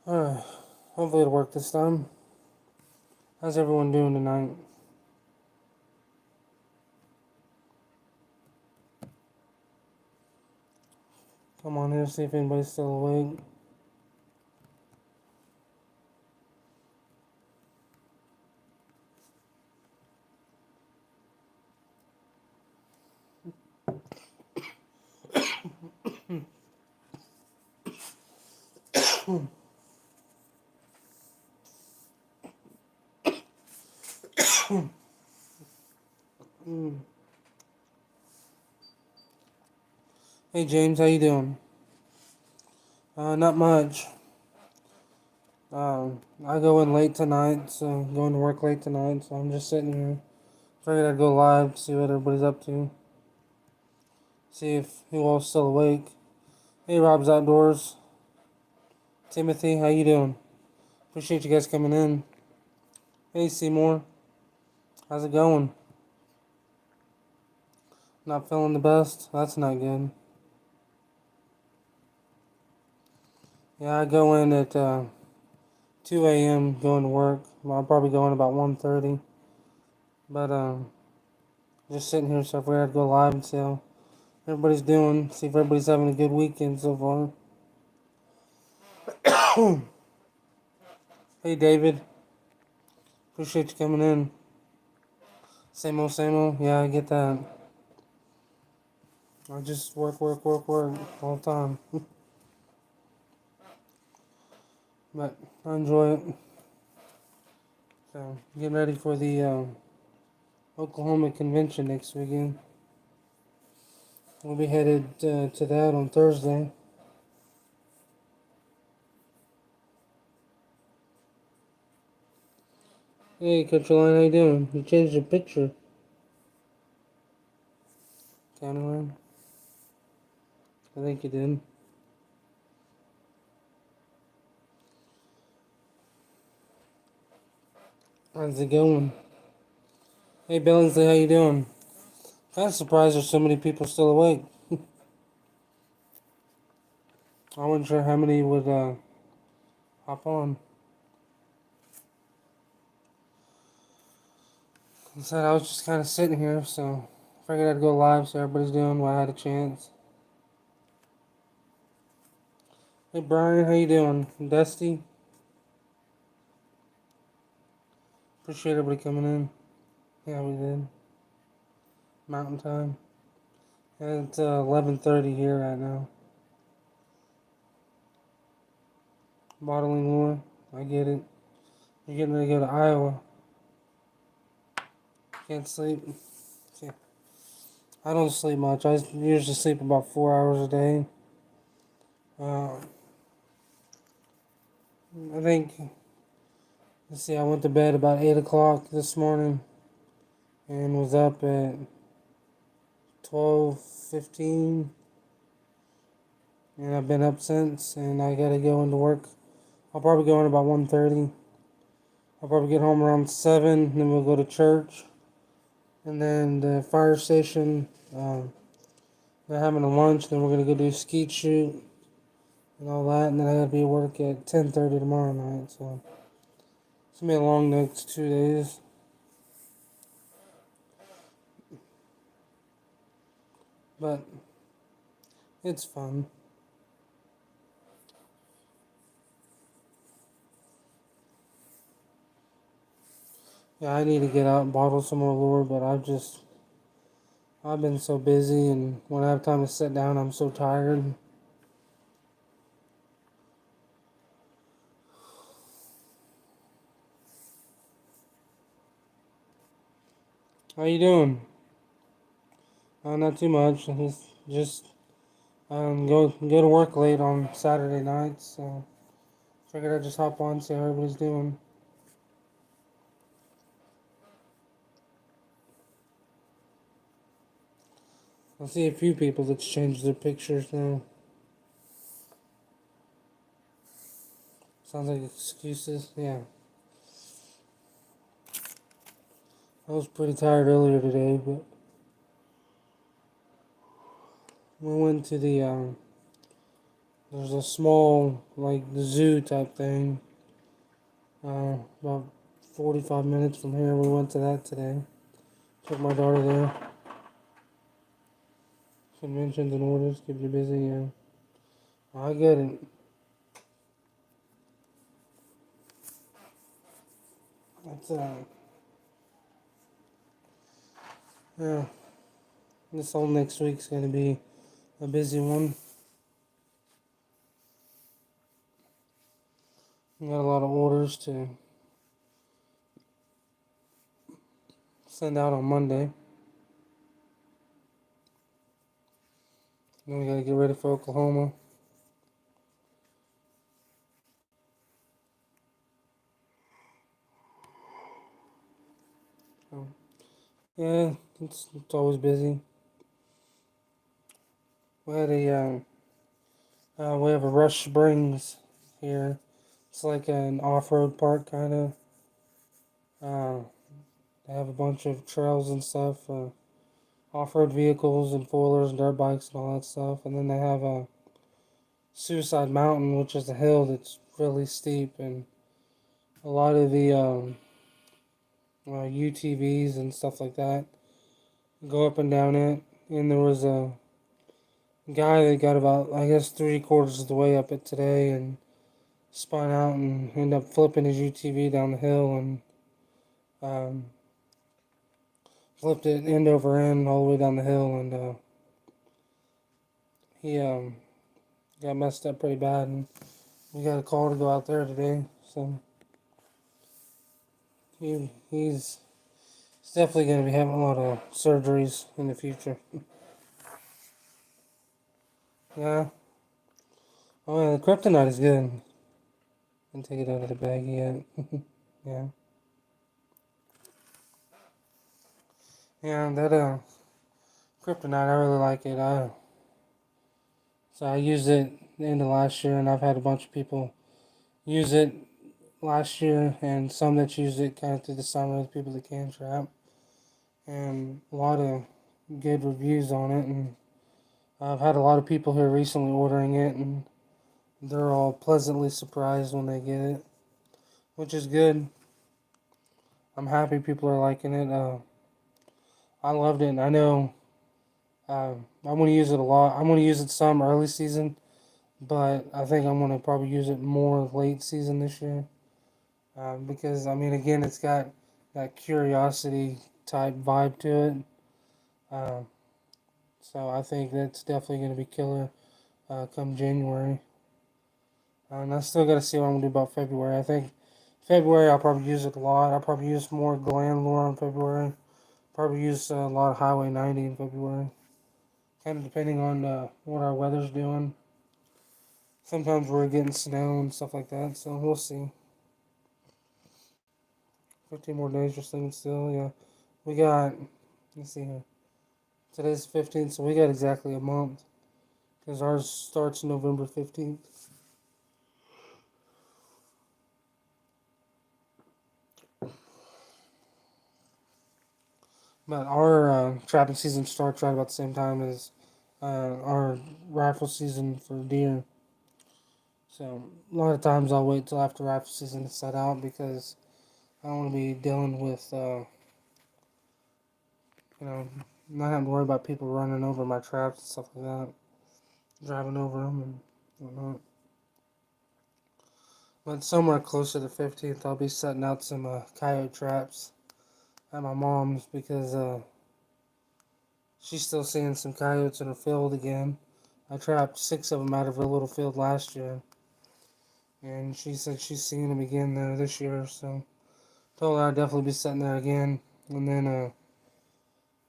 Alright, hopefully it'll work this time. How's everyone doing tonight? Come on here, see if anybody's still awake. Hey James, how you doing? Not much. I go in late tonight, so going to work late tonight, so I'm just sitting here. Figured I'd go live, see what everybody's up to. See if you all still awake. Hey Rob's Outdoors. Timothy, how you doing? Appreciate you guys coming in. Hey Seymour, how's it going? Not feeling the best? That's not good. Yeah, I go in at 2 a.m. going to work. Well, I'll probably go in about 1:30. But just sitting here, so I figured I'd go live and see how everybody's doing. See if everybody's having a good weekend so far. Hey David, appreciate you coming in. Same old, same old. Yeah, I get that. I just work all the time. But I enjoy it. So getting ready for the Oklahoma convention next weekend. We'll be headed to that on Thursday. Hey, Coach Line, how you doing? You changed your picture. County I think you did. How's it going? Hey, Billingsley, how you doing? Kind of surprised there's so many people still awake. I wasn't sure how many would hop on. I said I was just kind of sitting here, so figured I'd go live so everybody's doing while I had a chance. Hey, Brian, how you doing? Dusty? Appreciate everybody coming in. Yeah, we did. Mountain time. Yeah, it's 11:30 here right now. Bottling lure. I get it. You're getting ready to go to Iowa. Can't sleep. Yeah. I don't sleep much. I usually sleep about 4 hours a day. Uh, I think, let's see, I went to bed about 8 o'clock this morning and was up at 12:15. And I've been up since, and I gotta go into work. I'll probably go in about 1:30. I'll probably get home around 7, then we'll go to church. And then the fire station, they're having a lunch, then we're gonna go do a skeet shoot and all that, and then I gotta be at work at 10:30 tomorrow night, so it's gonna be a long next 2 days. But it's fun. Yeah, I need to get out and bottle some more lure, but I've been so busy, and when I have time to sit down, I'm so tired. How you doing? Not too much. Just go to work late on Saturday nights, so figured I'd just hop on, see how everybody's doing. I see a few people that's changed their pictures now. Sounds like excuses. Yeah. I was pretty tired earlier today, but we went to the There's a small, like, zoo type thing. About 45 minutes from here. We went to that today. Took my daughter there. Conventions and orders keep you busy, yeah. I get it. That's, yeah. This whole next week's gonna be a busy one. We got a lot of orders to send out on Monday. Then we gotta get ready for Oklahoma. So, yeah, it's always busy. We had we have a Rush Springs here. It's like an off-road park kind of. Uh, they have a bunch of trails and stuff, off-road vehicles and four-wheelers and dirt bikes and all that stuff. And then they have a Suicide Mountain, which is a hill that's really steep, and a lot of the UTVs and stuff like that go up and down it. And there was a guy that got about, I guess, 3/4 of the way up it today and spun out and ended up flipping his UTV down the hill and um, flipped it end over end all the way down the hill, and he got messed up pretty bad, and we got a call to go out there today. So he's definitely going to be having a lot of surgeries in the future. Yeah. Oh yeah, the kryptonite is good. Didn't take it out of the bag yet. Yeah. Yeah, that kryptonite, I really like it. So I used it the end of last year, and I've had a bunch of people use it last year, and some that used it kind of through the summer, the people that can trap, and a lot of good reviews on it. And I've had a lot of people here recently ordering it, and they're all pleasantly surprised when they get it, which is good. I'm happy people are liking it. I loved it, and I know I'm going to use it a lot. I'm going to use it some early season, but I think I'm going to probably use it more late season this year. Because, I mean, again, it's got that curiosity type vibe to it. Uh, so I think that's definitely going to be killer come January. And I still got to see what I'm going to do about February. I think February I'll probably use it a lot. I'll probably use more Gland Lure in February. Probably use a lot of Highway 90 in February. Kind of depending on what our weather's doing. Sometimes we're getting snow and stuff like that, so we'll see. 15 more days or something still, yeah. We got, let's see here. Today's 15th, so we got exactly a month. Because ours starts November 15th. But our trapping season starts right about the same time as our rifle season for deer. So a lot of times I'll wait till after rifle season to set out because I don't want to be dealing with, not having to worry about people running over my traps and stuff like that, driving over them and whatnot. But somewhere closer to the 15th, I'll be setting out some coyote traps at my mom's because she's still seeing some coyotes in her field again. I trapped 6 of them out of her little field last year, and she said she's seeing them again there this year. So told her I'd definitely be sitting there again. And then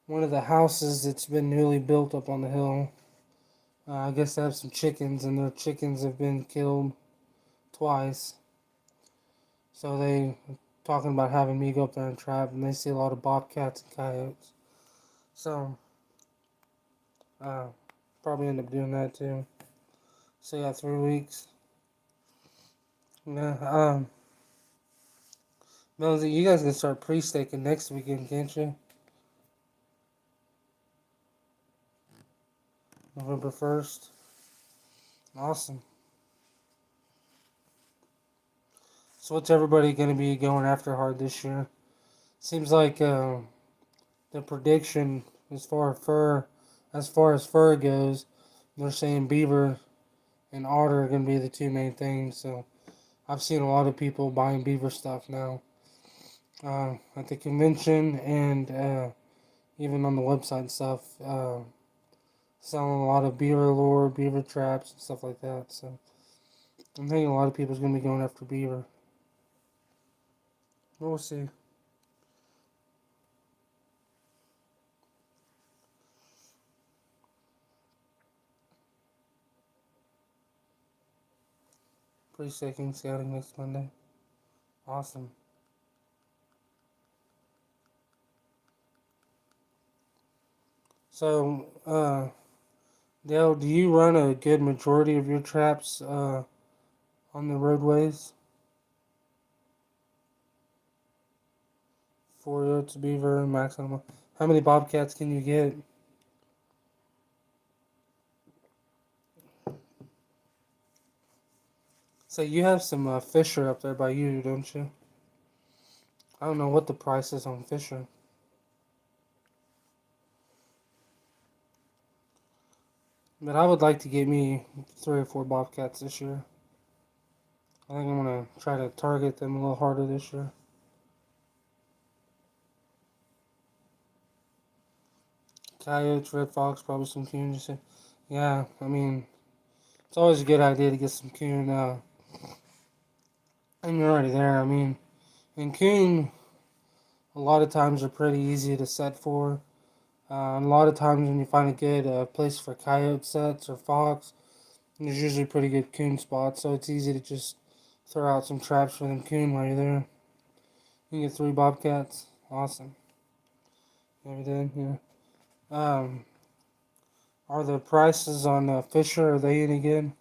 one of the houses that's been newly built up on the hill, I guess they have some chickens, and their chickens have been killed twice. So they talking about having me go up there and trap, and they see a lot of bobcats and coyotes. So uh, probably end up doing that too. So yeah, 3 weeks. Yeah. Melody, you guys can start pre-staking next weekend, can't you? November 1st. Awesome. So what's everybody going to be going after hard this year? Seems like the prediction as far as fur goes, they're saying beaver and otter are going to be the two main things. So I've seen a lot of people buying beaver stuff now at the convention and even on the website and stuff. Selling a lot of beaver lure, beaver traps, and stuff like that. So I'm thinking a lot of people's going to be going after beaver. We'll see. Pre-staking scouting next Monday. Awesome. So, Dale, do you run a good majority of your traps on the roadways? 4 oats, beaver, maximum. How many bobcats can you get? So you have some Fisher up there by you, don't you? I don't know what the price is on Fisher. But I would like to get me 3 or 4 bobcats this year. I think I'm going to try to target them a little harder this year. Coyotes, red fox, probably some coon. Yeah, I mean, it's always a good idea to get some coon. And you're already there. I mean, and coon, a lot of times are pretty easy to set for. And a lot of times when you find a good place for coyote sets or fox, there's usually pretty good coon spots. So it's easy to just throw out some traps for them coon while you're there. You can get 3 bobcats. Awesome. Never did, yeah. Um, are the prices on Fisher, are they any good?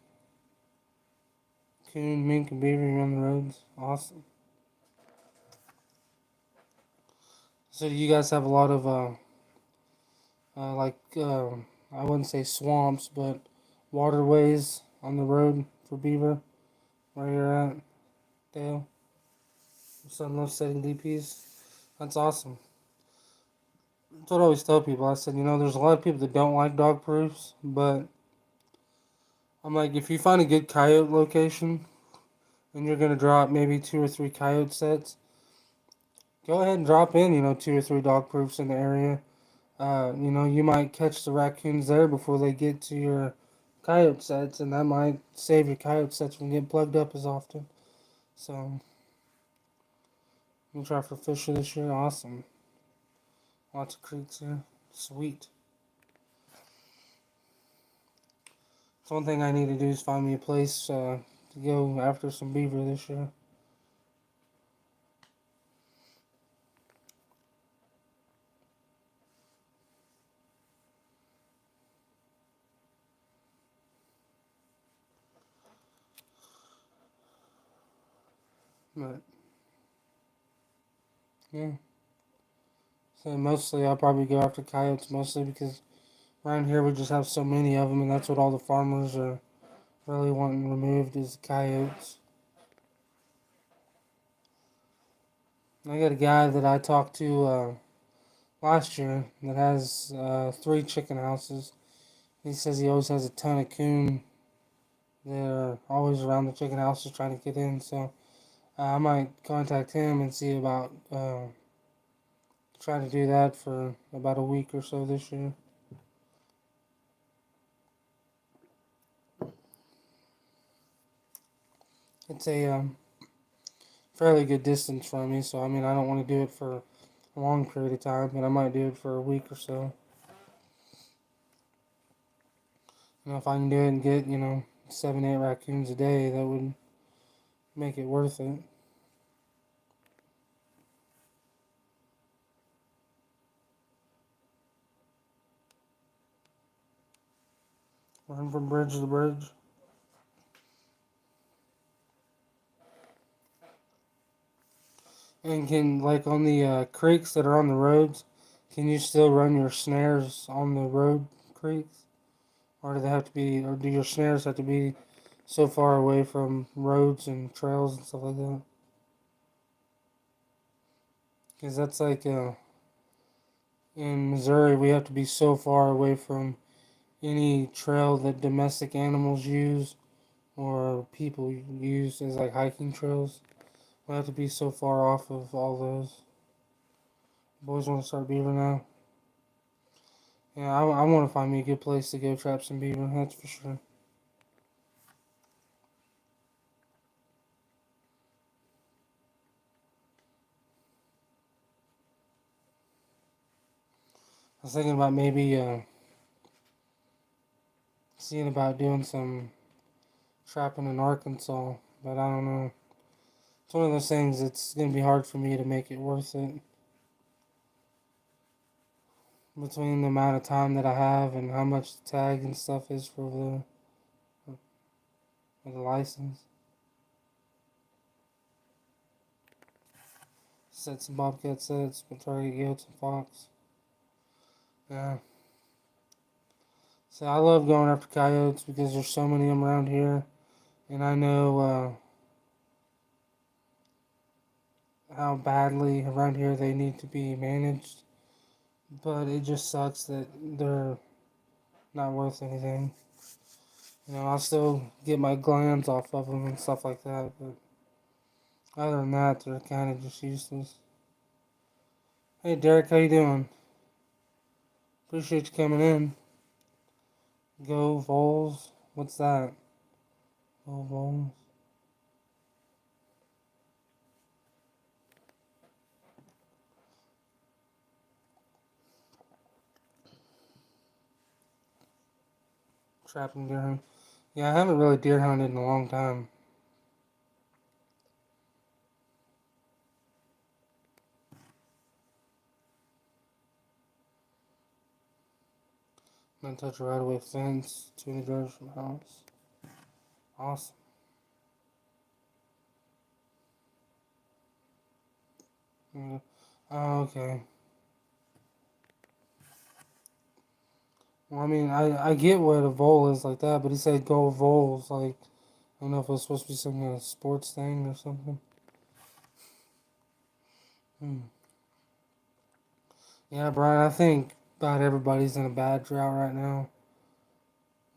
Coon, mink, and beaver on the roads. Awesome. So do you guys have a lot of I wouldn't say swamps, but waterways on the road for beaver where you're at, Dale? Some love setting DPs. That's awesome. That's what I always tell people. I said, there's a lot of people that don't like dog proofs, but I'm like, if you find a good coyote location and you're gonna drop maybe 2 or 3 coyote sets, go ahead and drop in, 2 or 3 dog proofs in the area. You might catch the raccoons there before they get to your coyote sets, and that might save your coyote sets from getting plugged up as often. So, you try for Fisher this year. Awesome. Lots of creeks here. Sweet. So one thing I need to do is find me a place to go after some beaver this year. But yeah. So mostly I'll probably go after coyotes mostly because around here we just have so many of them, and that's what all the farmers are really wanting removed is coyotes. I got a guy that I talked to last year that has 3 chicken houses. He says he always has a ton of coon. They're always around the chicken houses trying to get in. So I might contact him and see about trying to do that for about a week or so this year. It's a fairly good distance from me, so I mean I don't want to do it for a long period of time, but I might do it for a week or so. If I can do it and get 7, 8 raccoons a day, that would make it worth it. Run from bridge to bridge. And can, like, on the creeks that are on the roads, can you still run your snares on the road creeks? Or do they have to be, or do your snares have to be so far away from roads and trails and stuff like that? Because that's like in Missouri, we have to be so far away from any trail that domestic animals use or people use as like hiking trails. We have to be so far off of all those. Boys want to start beaver now. Yeah, I want to find me a good place to go trap some beaver, that's for sure. I was thinking about maybe seeing about doing some trapping in Arkansas, but I don't know. It's one of those things. It's gonna be hard for me to make it worth it between the amount of time that I have and how much the tag and stuff is for the license. Set some bobcat sets, but target goats and fox. Yeah. So I love going after coyotes because there's so many of them around here, and I know how badly around here they need to be managed. But it just sucks that they're not worth anything. You know, I'll still get my glands off of them and stuff like that, but other than that, they're kind of just useless. Hey, Derek, how you doing? Appreciate you coming in. Go Vols. What's that? Go Vols. Trapping deer hunt. Yeah, I haven't really deer hunted in a long time. I'm gonna touch a right away fence 200 yards from the house. Awesome. Yeah. Oh, okay. Well, I mean, I get what a vole is like that, but he said go Vols. Like, I don't know if it was supposed to be some kind of sports thing or something. Hmm. Yeah, Brian, I think about everybody's in a bad drought right now.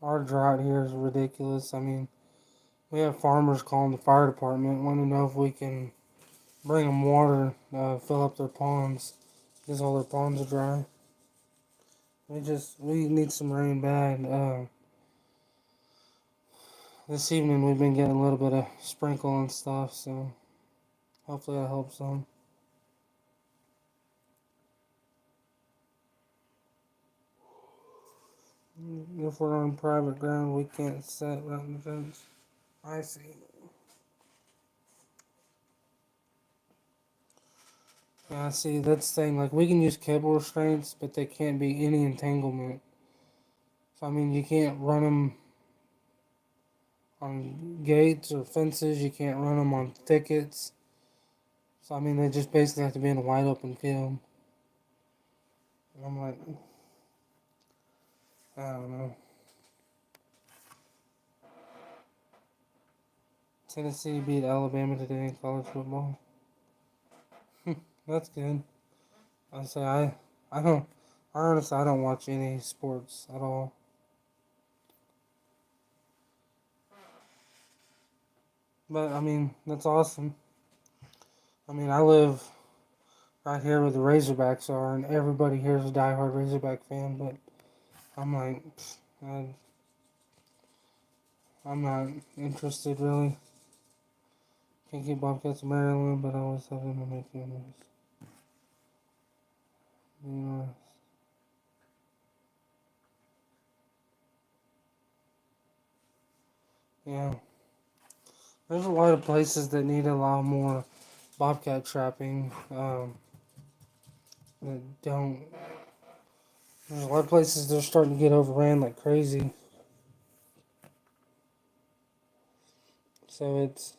Our drought here is ridiculous. I mean, we have farmers calling the fire department, wanting to know if we can bring them water, fill up their ponds, because all their ponds are dry. We need some rain bad. This evening we've been getting a little bit of sprinkle and stuff, so hopefully that helps some. If we're on private ground, we can't set around the fence. I see. Yeah, see, that's the thing. Like, we can use cable restraints, but they can't be any entanglement. So, I mean, you can't run them on gates or fences. You can't run them on thickets. So, I mean, they just basically have to be in a wide open field. And I'm like, I don't know. Tennessee beat Alabama today in college football. That's good. I say I don't. Honestly, I don't watch any sports at all. But I mean, that's awesome. I mean, I live right here where the Razorbacks are, and everybody here is a diehard Razorback fan. But I'm like, I'm not interested really. Can't keep Bobcats in Maryland, but I always have them to make memories. You yeah. There's a lot of places that need a lot more bobcat trapping. That don't. There's a lot of places that are starting to get overran like crazy. So it's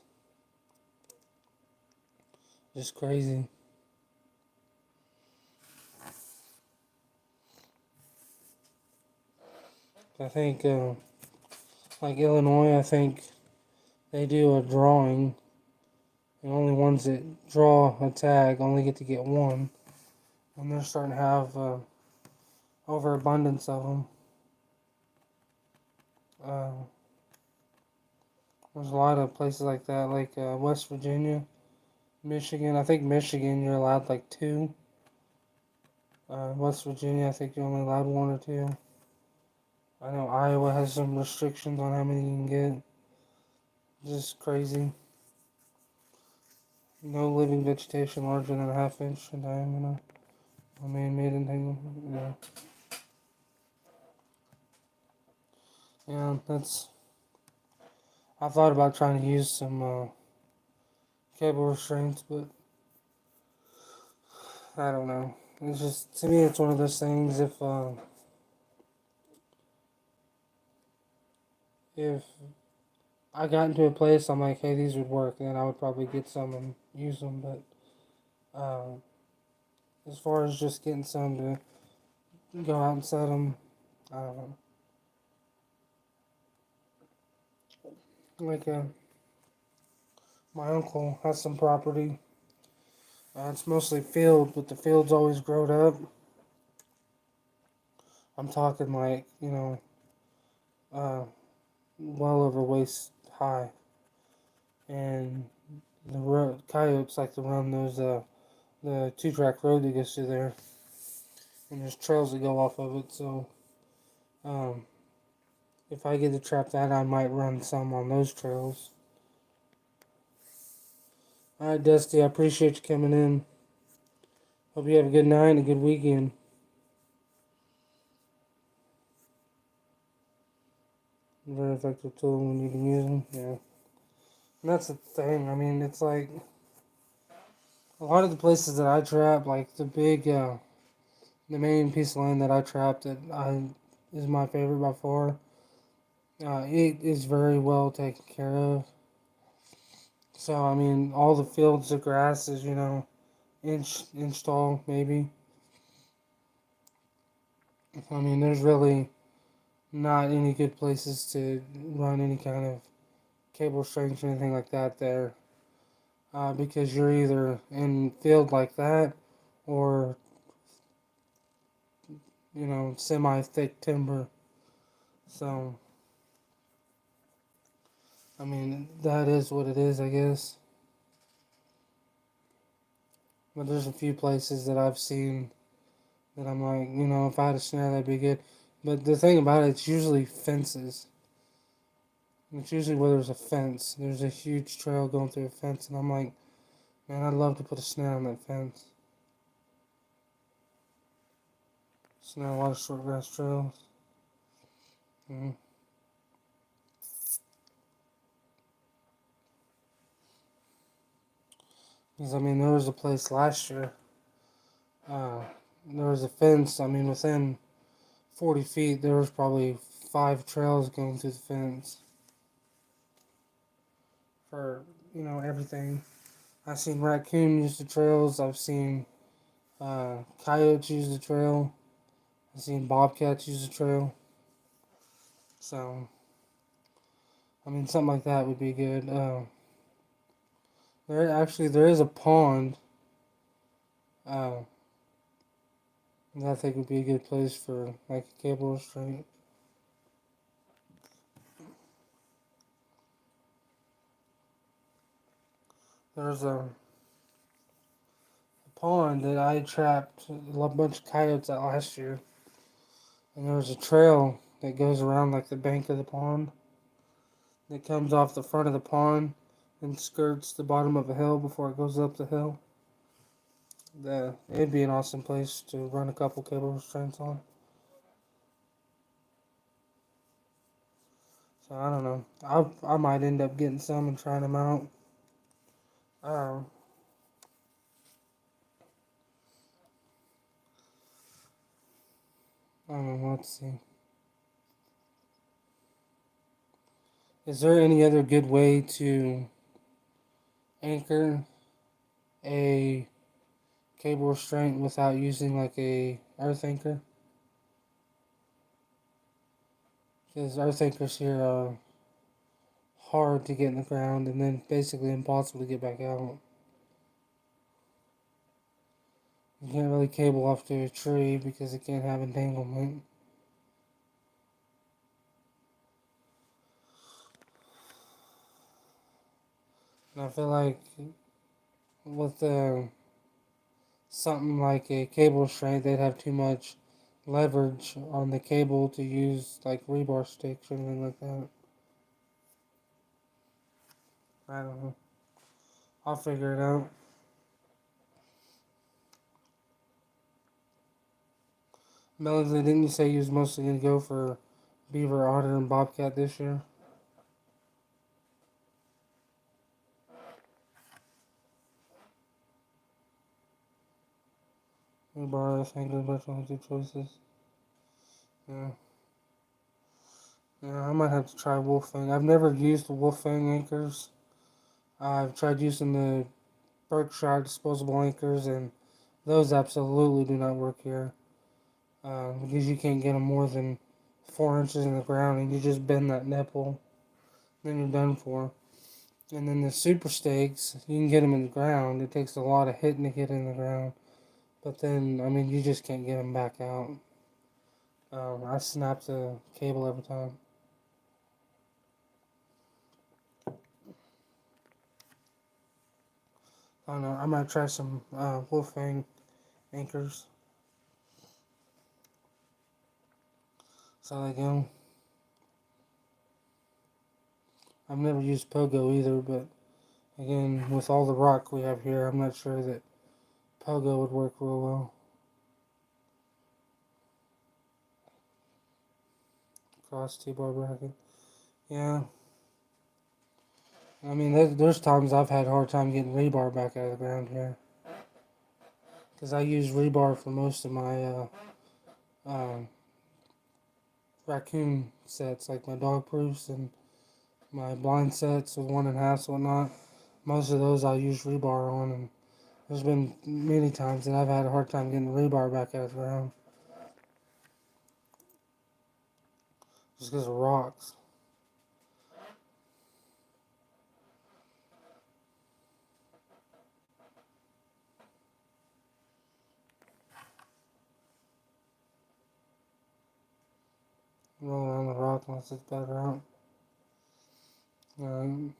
just crazy. I think, like Illinois, I think they do a drawing, and only ones that draw a tag only get to get one. And they're starting to have overabundance of them. Uh, there's a lot of places like that, like West Virginia, Michigan. I think Michigan you're allowed like two. West Virginia, I think you're only allowed one or two. I know Iowa has some restrictions on how many you can get. Just crazy. No living vegetation larger than a half inch in diameter. I mean, made in yeah. Yeah, that's. I thought about trying to use some cable restraints, but I don't know. It's just to me, it's one of those things. If I got into a place, I'm like, hey, these would work, then I would probably get some and use them. But as far as just getting some to go out and set them, I don't know. Like my uncle has some property. It's mostly field, but the field's always growed up. I'm talking like uh, well over waist high, and the coyotes like to run those the 2-track road that goes through there, and there's trails that go off of it. So um, if I get to trap that, I might run some on those trails. All right, Dusty, I appreciate you coming in. Hope you have a good night and a good weekend. Very effective tool when you can use them. Yeah, and that's the thing. I mean, it's like a lot of the places that I trap, like the main piece of land that I trapped that I is my favorite by far. It is very well taken care of. So I mean, all the fields of grass is inch tall maybe. I mean, there's really not any good places to run any kind of cable strings or anything like that there, because you're either in field like that or semi thick timber. So I mean, that is what it is, I guess. But there's a few places that I've seen that I'm like, if I had a snare, that'd be good. But the thing about it, it's usually fences. It's usually where there's a fence. There's a huge trail going through a fence, and I'm like, man, I'd love to put a snare on that fence. Snare a lot of short grass trails. Mm-hmm. Because, I mean, there was a place last year. Uh, there was a fence. I mean, within 40 feet, there was probably 5 trails going through the fence for, everything. I've seen raccoon use the trails. I've seen coyotes use the trail. I've seen bobcats use the trail. So, I mean, something like that would be good. There is a pond. Uh, that I think would be a good place for like a cable restraint. There's a pond that I trapped a bunch of coyotes at last year, and there's a trail that goes around like the bank of the pond. That comes off the front of the pond and skirts the bottom of a hill before it goes up the hill. It'd be an awesome place to run a couple cable restraints on. So I don't know. I might end up getting some and trying them out. Um, I don't know. Let's see. Is there any other good way to anchor a cable restraint without using like a earth anchor? Because earth anchors here are hard to get in the ground and then basically impossible to get back out. You can't really cable off to a tree because it can't have entanglement. And I feel like with something like a cable restraint, they'd have too much leverage on the cable to use like rebar sticks or anything like that. I don't know. I'll figure it out. Mellingsley, didn't you say you was mostly gonna go for beaver, otter, and bobcat this year? Rebar, I think, is much one of the choices. Yeah. Yeah, I might have to try Wolfang. I've never used the Wolfang anchors. I've tried using the Berkshire disposable anchors, and those absolutely do not work here. Because you can't get them more than 4 inches in the ground, and you just bend that nipple, then you're done for. And then the super stakes, you can get them in the ground. It takes a lot of hitting to get in the ground, but then I mean you just can't get them back out. I snap the cable every time. I don't know. I might try some Wolfang anchors. So they go. I've never used Pogo either, but again, with all the rock we have here, I'm not sure that Pogo would work real well. Cross T-bar bracket. Yeah. I mean, there's times I've had a hard time getting rebar back out of the ground here. Because I use rebar for most of my raccoon sets, like my dog proofs and my blind sets with 1.5s and whatnot. Most of those I'll use rebar on, and there's been many times that I've had a hard time getting rebar back out of the ground. Just because of rocks. Rolling around the rock unless it's better out. Um,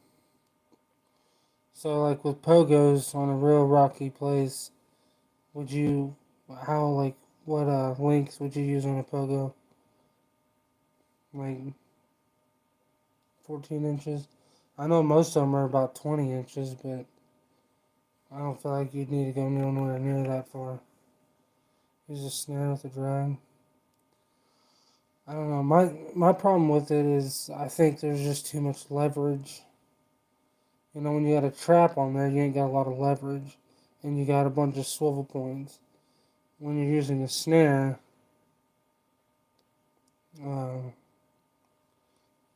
so like with pogos on a real rocky place, would you, how like, what length would you use on a pogo? Like 14 inches? I know most of them are about 20 inches, but I don't feel like you'd need to go nowhere near that far. Use a snare with a drag. I don't know. My problem with it is I think there's just too much leverage. You know, when you got a trap on there, you ain't got a lot of leverage, and you got a bunch of swivel points. When you're using a snare, uh,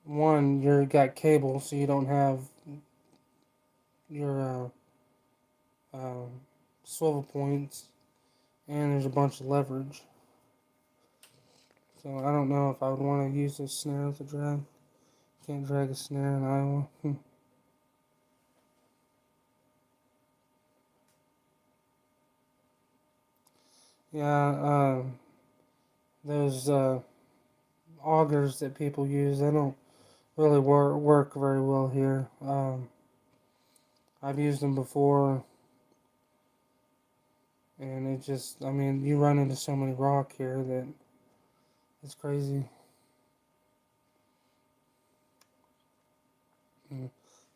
one, you're got cable, so you don't have your swivel points, and there's a bunch of leverage. So I don't know if I would want to use a snare with a drag. Can't drag a snare in Iowa. Yeah, those augers that people use, they don't really work very well here. I've used them before, and it just, I mean, you run into so many rock here that it's crazy. Mm.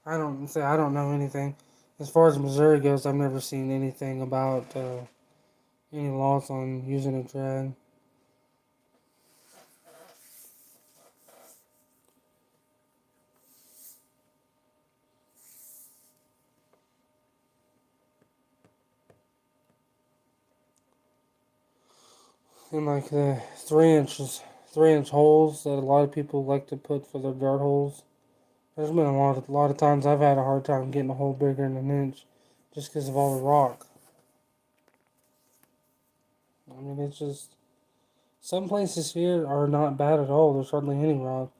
I don't know anything. As far as Missouri goes, I've never seen anything about any laws on using a drag. And like the 3-inch holes that a lot of people like to put for their dart holes. There's been a lot of times I've had a hard time getting a hole bigger than an inch, just because of all the rock. I mean, it's just some places here are not bad at all. There's hardly any rock,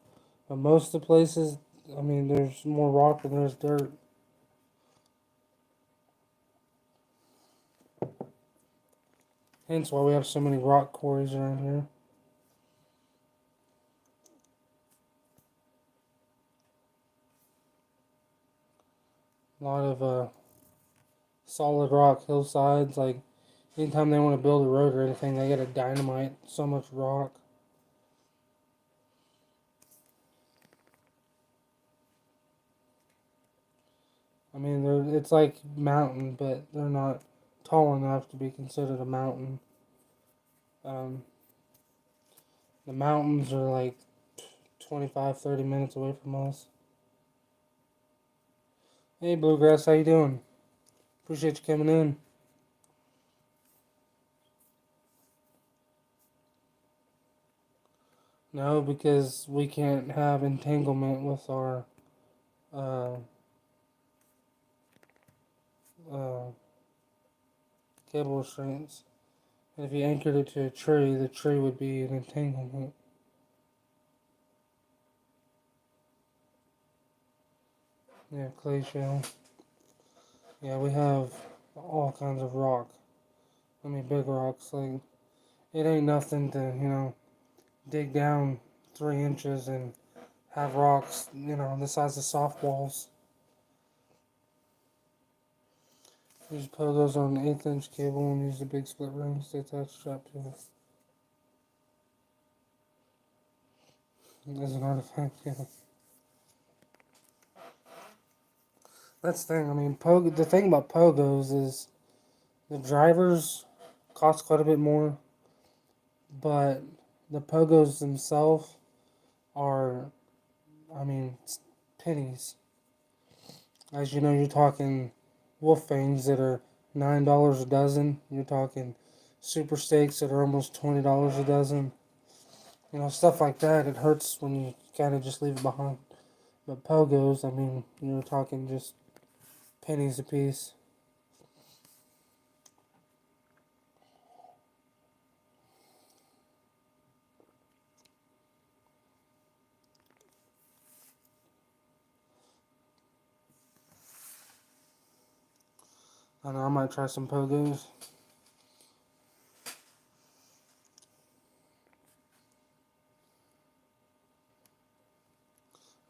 but most of the places I mean, there's more rock than there's dirt. Hence why we have so many rock quarries around here. A lot of solid rock hillsides. Like anytime they want to build a road or anything, they gotta dynamite so much rock. I mean, it's like mountain, but they're not tall enough to be considered a mountain. Um, the mountains are like 25, 30 minutes away from us. Hey, Bluegrass, how you doing? Appreciate you coming in. No, because we can't have entanglement with our uh, uh, cable restraints. And if you anchored it to a tree, the tree would be an entanglement. Yeah, clay shell. Yeah, we have all kinds of rock. I mean, big rocks. Like, it ain't nothing to, dig down 3 inches and have rocks, the size of softballs. Use pogos on an 1/8 inch cable and use the big split rings to attach strap to it. As an artifact, yeah. That's the thing. I mean, the thing about pogos is the drivers cost quite a bit more, but the pogos themselves are, I mean, pennies. As you know, you're talking wolf fangs that are $9 a dozen. You're talking super steaks that are almost $20 a dozen. Stuff like that. It hurts when you kind of just leave it behind. But pogos, I mean, you're talking just pennies a piece. I know I might try some pogos.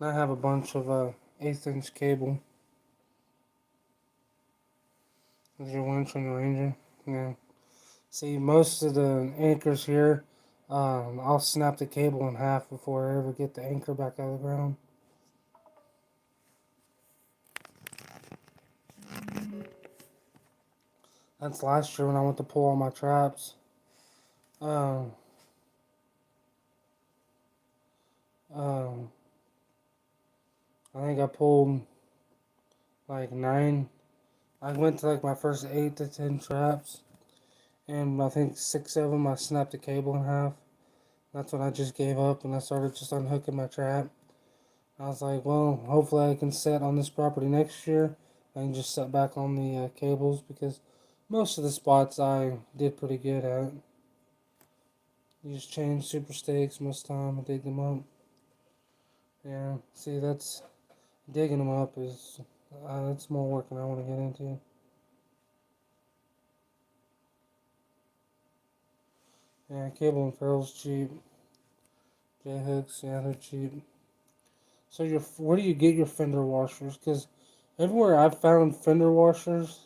And I have a bunch of 1/8 inch cable. Is your winch on your Ranger? Yeah. See, most of the anchors here, I'll snap the cable in half before I ever get the anchor back out of the ground. That's last year when I went to pull all my traps. Um, um, I think I pulled like 9. I went to like my first 8 to 10 traps, and I think 6 of them I snapped the cable in half. That's when I just gave up and I started just unhooking my trap. I was like, well, hopefully I can set on this property next year. I can just set back on the cables because most of the spots I did pretty good at. You just change super stakes most of the time and dig them up. Yeah, see, that's digging them up is that's more work than I want to get into. Yeah, cable and ferrule's cheap. J hooks, yeah, they're cheap. So where do you get your fender washers? Because everywhere I've found fender washers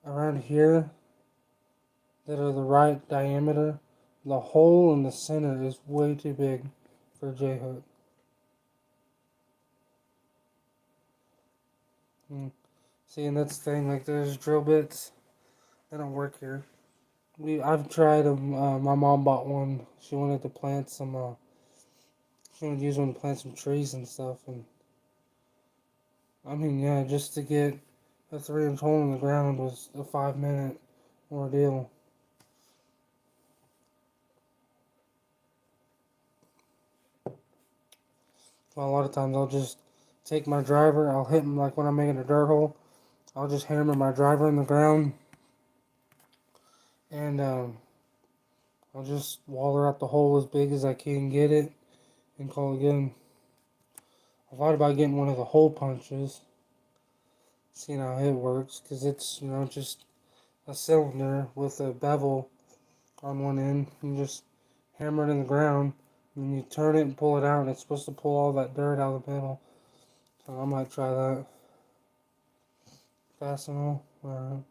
around here that are the right diameter, the hole in the center is way too big for a J hook. See, and that's the thing. Like, there's drill bits. They don't work here. I've tried them. My mom bought one. She wanted to plant some. She wanted to use one to plant some trees and stuff. And I mean, yeah, just to get a 3 inch hole in the ground was a 5 minute ordeal. Well, a lot of times I'll just take my driver. I'll hit him like when I'm making a dirt hole. I'll just hammer my driver in the ground, and I'll just waller out the hole as big as I can get it, and call it good. I thought about getting one of the hole punches, seeing how it works, because it's, just a cylinder with a bevel on one end. You just hammer it in the ground, and you turn it and pull it out, and it's supposed to pull all that dirt out of the middle. So I might try that. Fastenal. Alright.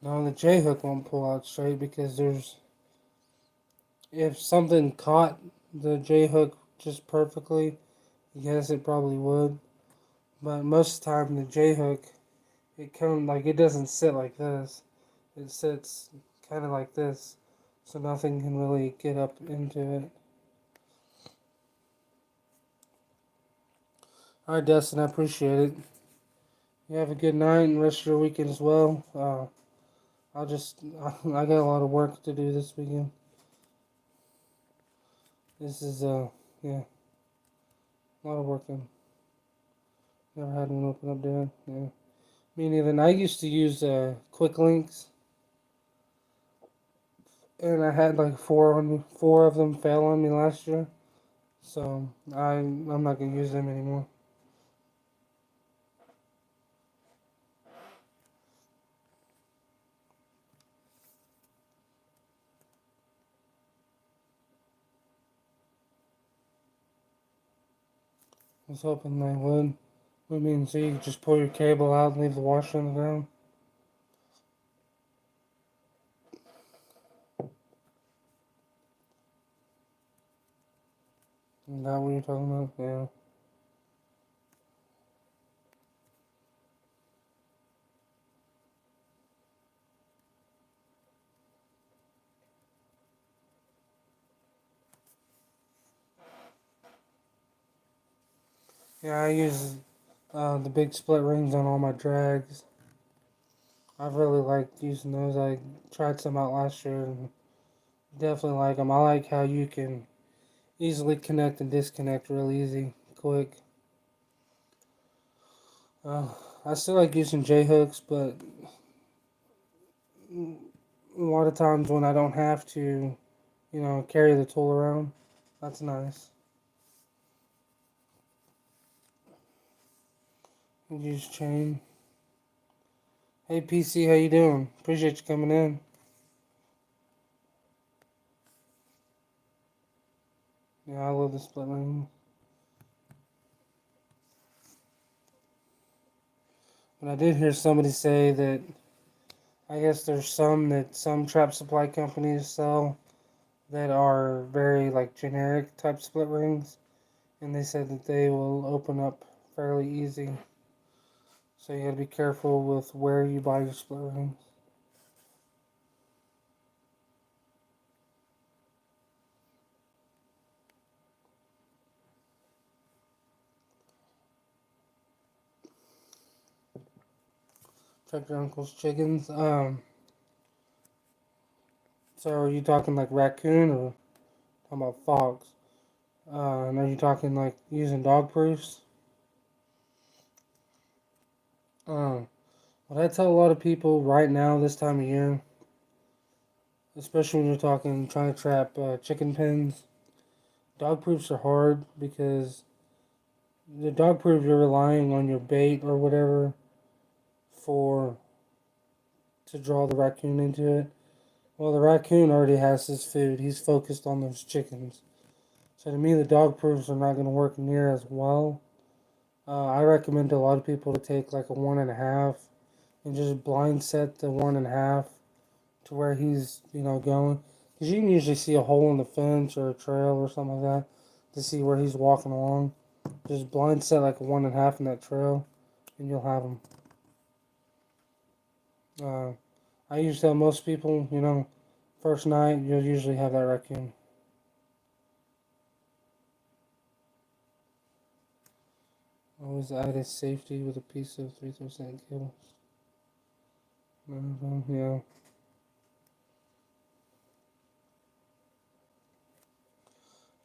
Now the J hook won't pull out straight because if something caught the J hook just perfectly, yes, it probably would. But most of the time, the J hook, it doesn't sit like this. It sits kind of like this, so nothing can really get up into it. All right, Dustin, I appreciate it. You have a good night and rest of your weekend as well. I got a lot of work to do this weekend. This is, yeah, a lot of work. Never had one open up there. Yeah. Me neither. And I used to use quick links, and I had like four of them fail on me last year. So I'm not gonna use them anymore. I was hoping they would. I mean, so you could just pull your cable out and leave the washer on the ground. Is that what you're talking about? Yeah. Yeah, I use the big split rings on all my drags. I really like using those. I tried some out last year and definitely like them. I like how you can easily connect and disconnect real easy, quick. Uh, I still like using J hooks, but a lot of times when I don't have to, carry the tool around, that's nice. Use chain. Hey PC, how you doing? Appreciate you coming in. Yeah, I love the split ring. But I did hear somebody say that I guess there's some trap supply companies sell that are very like generic type split rings, and they said that they will open up fairly easy. So you gotta be careful with where you buy your split rings. Check your uncle's chickens. So are you talking like raccoon or talking about fox? And are you talking like using dog proofs? What I tell a lot of people right now this time of year, especially when you're talking trying to trap chicken pens, dog proofs are hard because the dog proof you're relying on your bait or whatever for to draw the raccoon into it. Well, the raccoon already has his food. He's focused on those chickens. So to me, the dog proofs are not going to work near as well. I recommend to a lot of people to take like a 1.5 and just blind set the 1.5 to where he's, going. Because you can usually see a hole in the fence or a trail or something like that to see where he's walking along. Just blind set like a 1.5 in that trail, and you'll have him. I usually tell most people, first night you'll usually have that raccoon. Always add a safety with a piece of 3% cables. Yeah.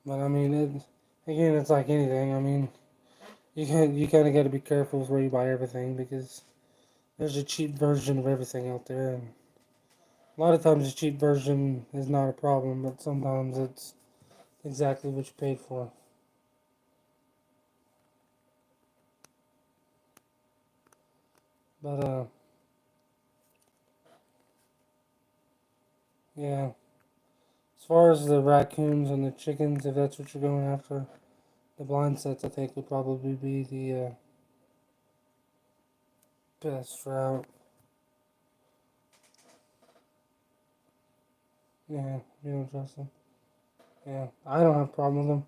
But I mean, again, it's like anything. I mean, you kind of got to be careful with where you buy everything because there's a cheap version of everything out there, and A lot of times the cheap version is not a problem, but sometimes it's exactly what you paid for. But yeah. As far as the raccoons and the chickens, if that's what you're going after, the blind sets I think would probably be the best route. Yeah, you don't trust them. Yeah, I don't have a problem with them.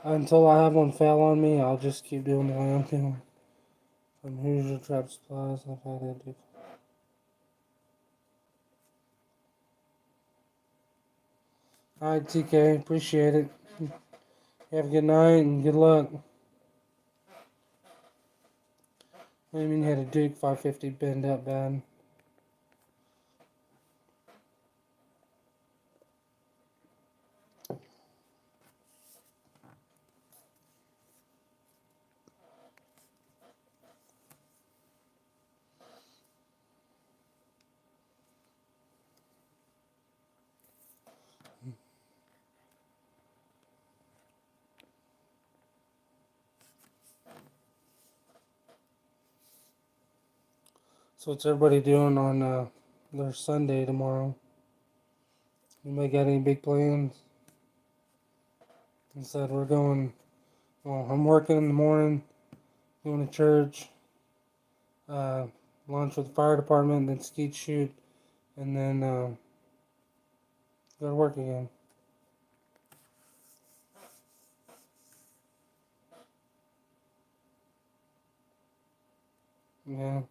Until I have one fail on me, I'll just keep doing the way I'm doing. From Hoosier Trap Supplies, I've had that before. Alright, TK, appreciate it. Have a good night and good luck. What do you mean you had a Duke 550 bend up bad? So what's everybody doing on their Sunday tomorrow? Anybody got any big plans? Instead, we're going. Well, I'm working in the morning, going to church, uh, lunch with the fire department, then skeet shoot, and then go to work again. Yeah.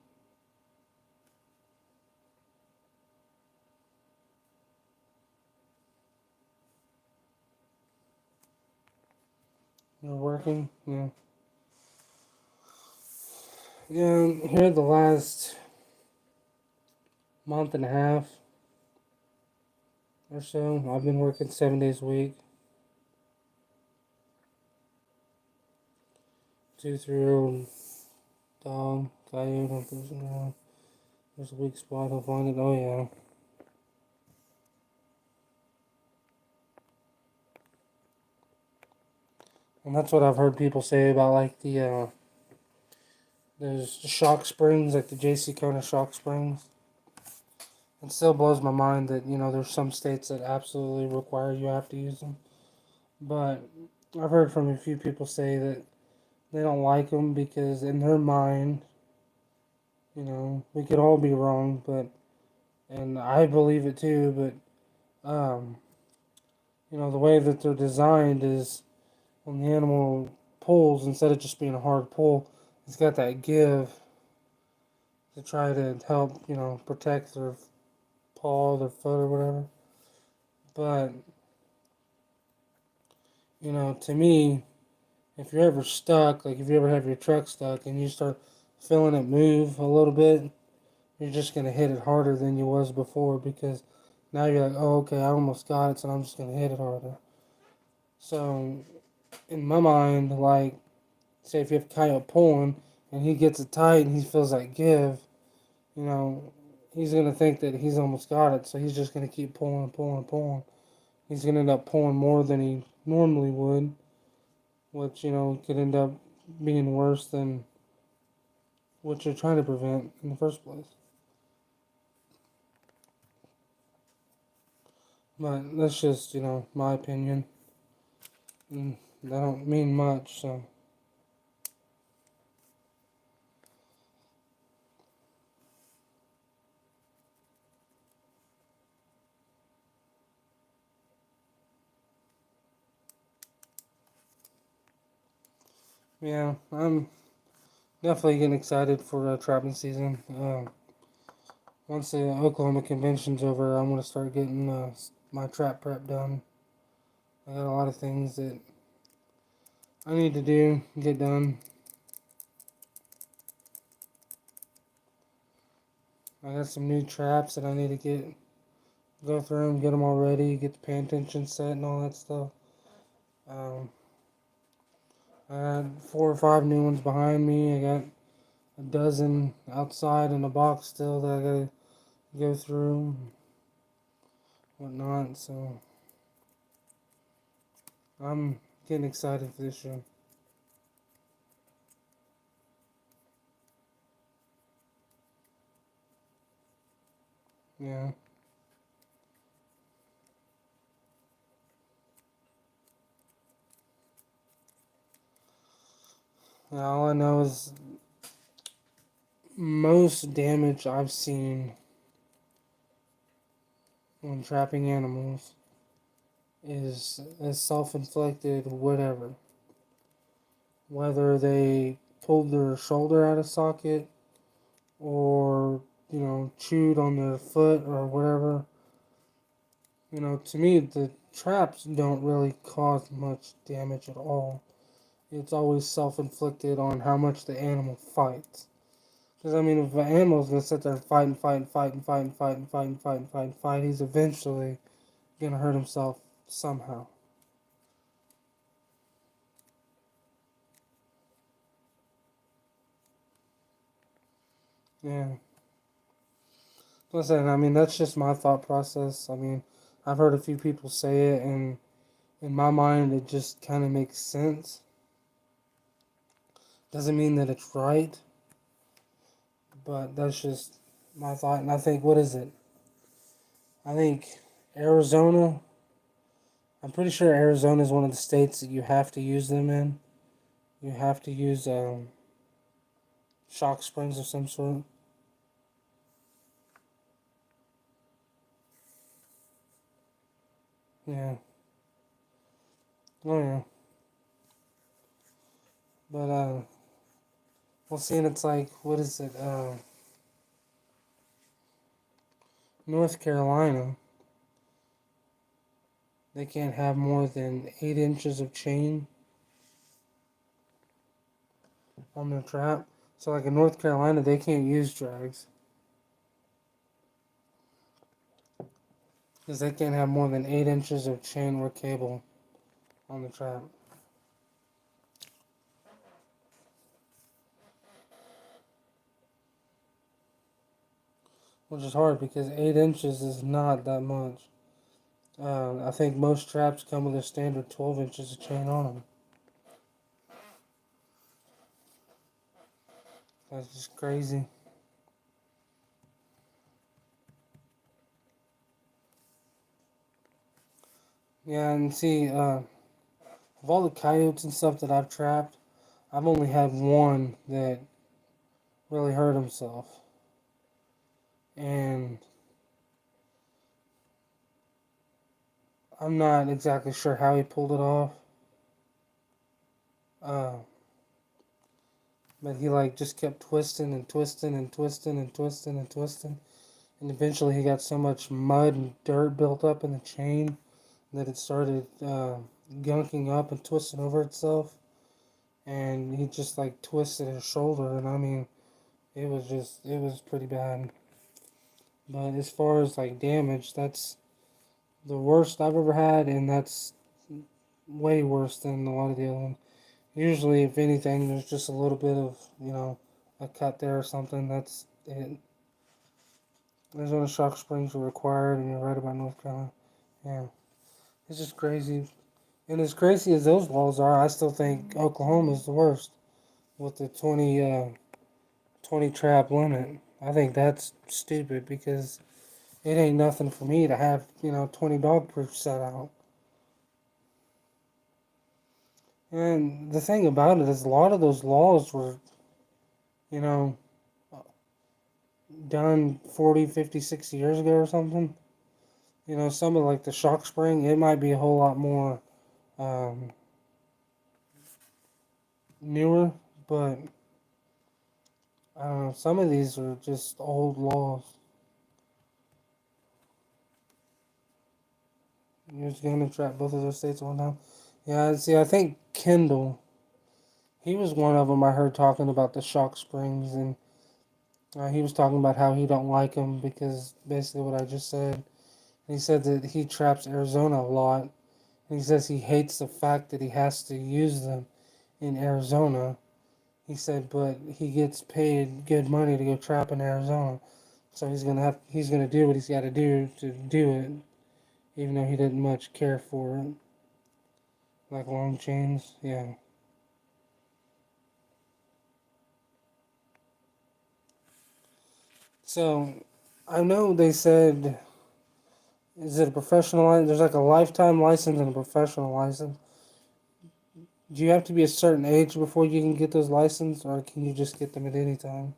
You're working? Yeah. Yeah, here the last month and a half or so, I've been working 7 days a week. 2 3-year-old dog, coyote, I'm losing around. There's a weak spot, I'll find it. Oh, yeah. And that's what I've heard people say about, like, there's shock springs, like the JC Kona shock springs. It still blows my mind that, there's some states that absolutely require you have to use them. But I've heard from a few people say that they don't like them because in their mind, we could all be wrong, and I believe it too, but, the way that they're designed is when the animal pulls, instead of just being a hard pull, it's got that give to try to help, protect their paw, their foot, or whatever. But, to me, if you're ever stuck, like if you ever have your truck stuck and you start feeling it move a little bit, you're just going to hit it harder than you was before because now you're like, oh, okay, I almost got it, so I'm just going to hit it harder. So, in my mind, like, say if you have a coyote pulling and he gets it tight and he feels that give, he's going to think that he's almost got it, so he's just going to keep pulling and pulling and pulling. He's going to end up pulling more than he normally would, which, could end up being worse than what you're trying to prevent in the first place. But that's just, my opinion. And that don't mean much, so. Yeah, I'm definitely getting excited for trapping season. Once the Oklahoma convention's over, I'm going to start getting my trap prep done. I got a lot of things that I need to get done. I got some new traps that I need to go through them, get them all ready, get the pan tension set and all that stuff. Um, I got 4 or 5 new ones behind me. I got a dozen outside in a box still that I gotta go through. whatnot. So I'm getting excited for this show. Yeah. Yeah, all I know is most damage I've seen when trapping animals is a self-inflicted whatever. Whether they pulled their shoulder out of socket or, chewed on their foot or whatever. To me, the traps don't really cause much damage at all. It's always self-inflicted on how much the animal fights. Because, I mean, if an animal's going to sit there and fight and fight and fight and fight and fight and fight and fight and fight and fight, he's eventually going to hurt himself somehow. Yeah. Listen, I mean, that's just my thought process. I mean, I've heard a few people say it, and in my mind, it just kind of makes sense. Doesn't mean that it's right, but that's just my thought. And I think, what is it? I think Arizona, I'm pretty sure Arizona is one of the states that you have to use them in. You have to use shock springs of some sort. Yeah. Oh, yeah. But, well, seeing it's like, what is it? North Carolina, they can't have more than 8 inches of chain on their trap. So, like in North Carolina, they can't use drags because they can't have more than 8 inches of chain or cable on the trap. Which is hard because 8 inches is not that much. I think most traps come with a standard 12 inches of chain on them. That's just crazy. Yeah, and see, of all the coyotes and stuff that I've trapped, I've only had one that really hurt himself. And I'm not exactly sure how he pulled it off. Uh, but he like just kept twisting and twisting and twisting and twisting and twisting. And eventually he got so much mud and dirt built up in the chain that it started gunking up and twisting over itself. And he just like twisted his shoulder. And I mean, it was pretty bad. But as far as like damage, that's the worst I've ever had. And that's way worse than a lot of the other ones. Usually, if anything, there's just a little bit of, a cut there or something. That's it. Arizona shock springs are required, and you're right about North Carolina. Yeah, it's just crazy. And as crazy as those laws are, I still think Oklahoma is the worst with the 20 trap limit. I think that's stupid because it ain't nothing for me to have, 20 dog proof set out. And the thing about it is a lot of those laws were, you know, done 40, 50, 60 years ago or something. Some of like the shock spring, it might be a whole lot more um, newer, but I don't know. Some of these are just old laws. You're just gonna trap both of those states at one time. Yeah, see, I think Kendall, he was one of them I heard talking about the shock springs, and he was talking about how he don't like them because basically what I just said. He said that he traps Arizona a lot, and he says he hates the fact that he has to use them in Arizona. He said, but he gets paid good money to go trap in Arizona, so he's gonna do what he's got to do it. even though he didn't much care for it. Like long chains, yeah. So, I know they said, is it a professional license? There's like a lifetime license and a professional license. Do you have to be a certain age before you can get those licenses, or can you just get them at any time?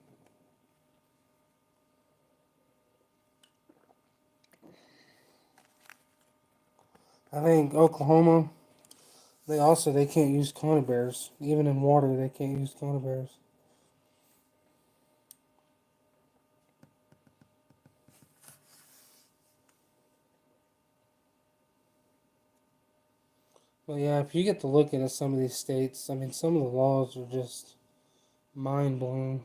I think Oklahoma, they can't use conibears bears. Even in water, they can't use conibears bears. But yeah, if you get to look at some of these states, I mean, some of the laws are just mind blowing.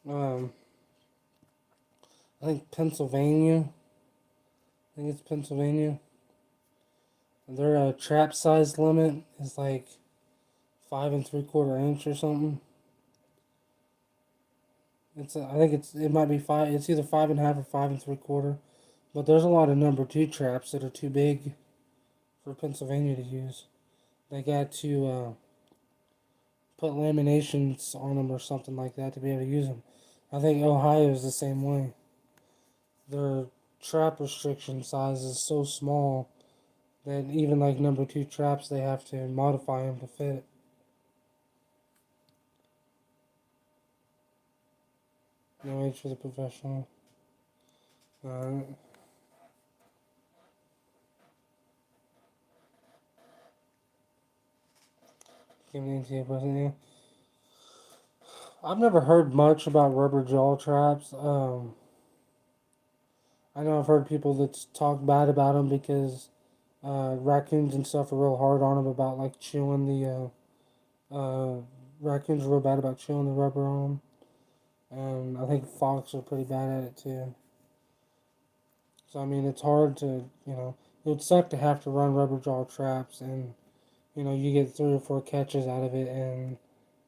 Um, I think Pennsylvania. I think it's Pennsylvania. Their trap size limit is like 5 3/4 inch or something. I think it might be five. It's either 5.5 or 5 3/4. But there's a lot of number two traps that are too big for Pennsylvania to use. They got to put laminations on them or something like that to be able to use them. I think Ohio is the same way. Their trap restriction size is so small that even like number two traps, they have to modify them to fit. No age for the professional. Uh, Give me the present, yeah. I've never heard much about rubber jaw traps. I know I've heard people that talk bad about them because raccoons and stuff are real hard on them about like chewing the raccoons are real bad about chewing the rubber on them. And I think fox are pretty bad at it too. So I mean, it's hard to it would suck to have to run rubber jaw traps and you get 3 or 4 catches out of it and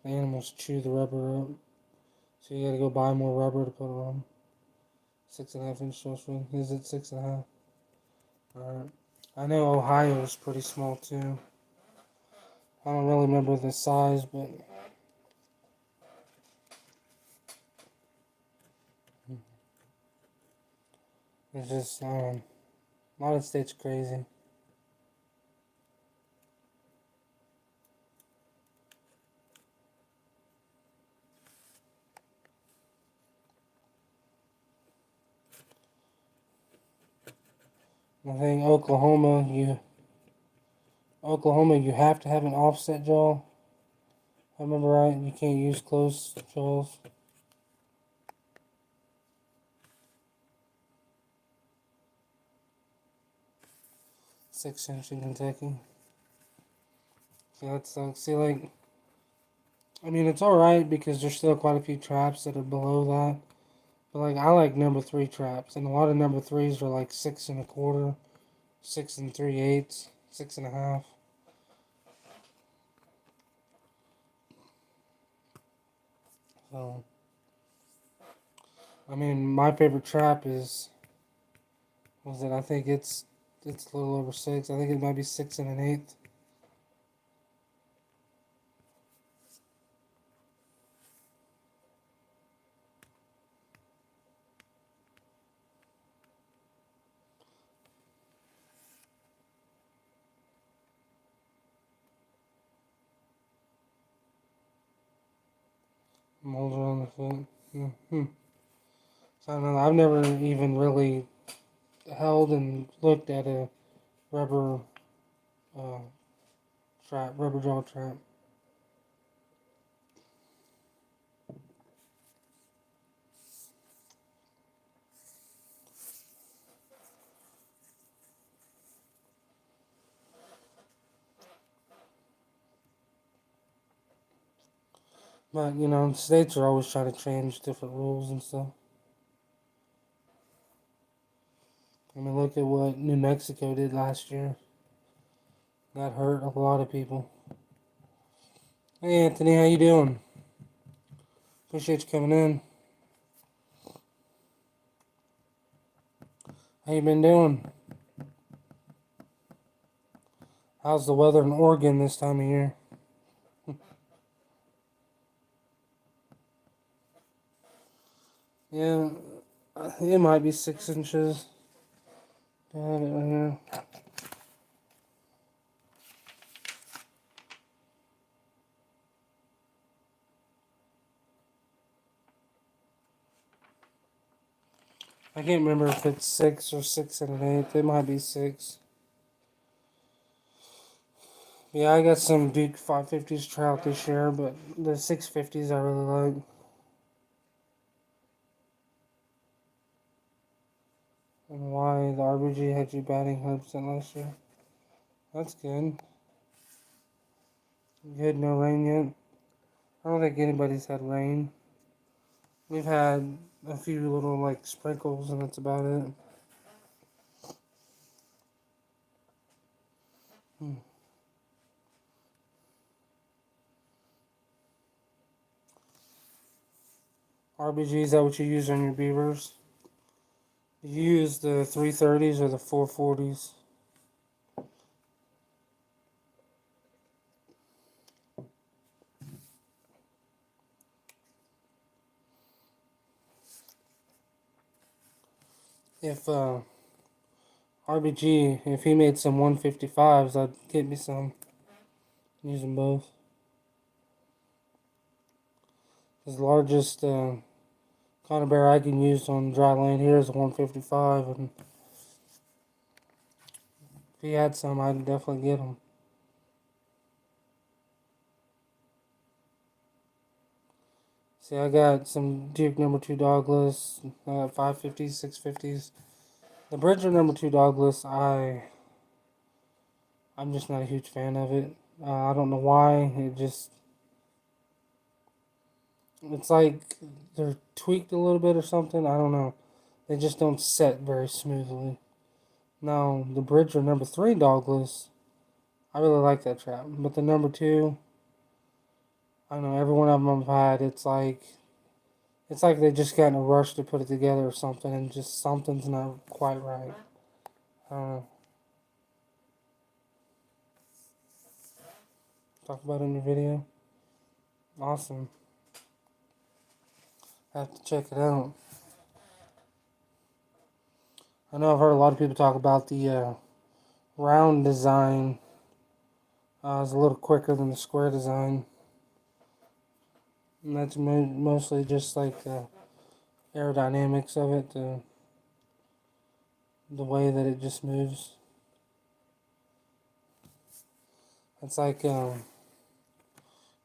the animals chew the rubber up. So you got to go buy more rubber to put on. 6.5 inch string. Is it 6.5? Alright. I know Ohio is pretty small too. I don't really remember the size, but it's just a lot of states crazy. I think Oklahoma, you have to have an offset jaw. If I remember right, you can't use closed jaws. 6 inch in Kentucky. See, that sucks. See, like, I mean, it's alright because there's still quite a few traps that are below that. But, like, I like number three traps, and a lot of number threes are like 6 1/4, 6 3/8, 6.5. So, I mean, my favorite trap was it? I think it's a little over 6. I think it might be 6 1/8. Mold around the foot. Mm-hmm. So I don't know. I've never even really held and looked at a rubber uh, rubber jaw trap. But states are always trying to change different rules and stuff. I mean, look at what New Mexico did last year. That hurt a lot of people. Hey Anthony, how you doing? Appreciate you coming in. How you been doing? How's the weather in Oregon this time of year? Yeah, it might be 6 inches. I have it right here. I can't remember if it's 6 or 6 and 1/8. It might be 6. Yeah, I got some Duke 550s trout this year, but the 650s I really like. And why the RBG had you batting 100% last year. That's good. Good, no rain yet. I don't think anybody's had rain. We've had a few little like sprinkles, and that's about it. Hmm. RBG, is that what you use on your beavers? You use the 330s or the 440s? If RBG, if he made some 155s, I'd get me some. Use them both. His largest conibear I can use on dry land here is a 155, and if he had some, I'd definitely get them. See, I got some Duke number 2 Douglas, 550s, 650s. The Bridger number 2 Douglas, I'm just not a huge fan of it. I don't know why. It's like they're tweaked a little bit or something. I don't know. They just don't set very smoothly. Now, the Bridger number 3 Douglas, I really like that trap. But the number 2, I don't know, every one of them I've had, it's like they just got in a rush to put it together or something, and just something's not quite right. I don't know. Talk about it in your video. Awesome. I have to check it out. I know I've heard a lot of people talk about the round design. It's a little quicker than the square design. And that's mostly just like the aerodynamics of it, the way that it just moves. It's like you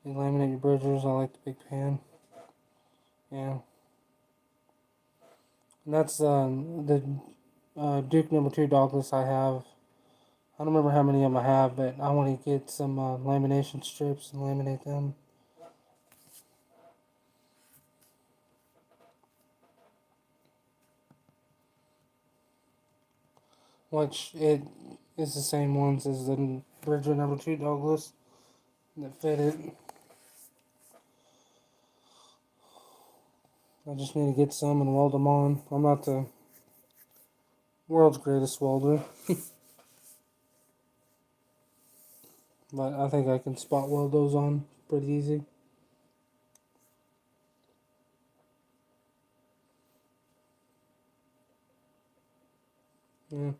laminate your bridgers. I like the big pan. Yeah. And that's the Duke number 2 Douglas I have. I don't remember how many of them I have, but I want to get some lamination strips and laminate them. Which it is the same ones as the Bridger number 2 Douglas that fit it. I just need to get some and weld them on. I'm not the world's greatest welder, but I think I can spot weld those on pretty easy. Yeah.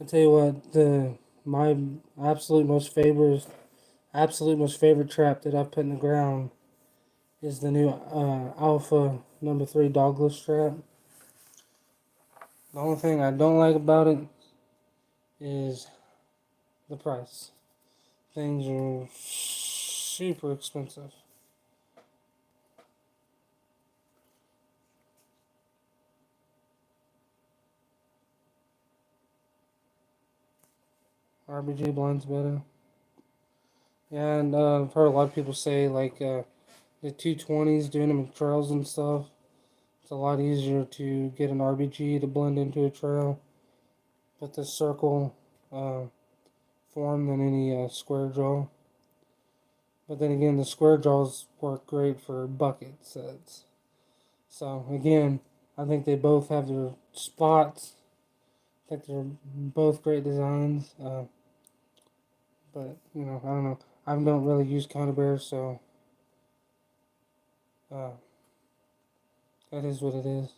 I tell you what, my absolute most favorite trap that I've put in the ground is the new Alpha number 3 Douglas trap. The only thing I don't like about it is the price. Things are super expensive. RBG blind's better. Yeah, and I've heard a lot of people say like the 220s doing them in trails and stuff. It's a lot easier to get an RBG to blend into a trail with the circle form than any square jaw. But then again, the square jaws work great for bucket sets. So again, I think they both have their spots. think they're both great designs. But I don't know. I don't really use Counter Bears, so uh, that is what it is.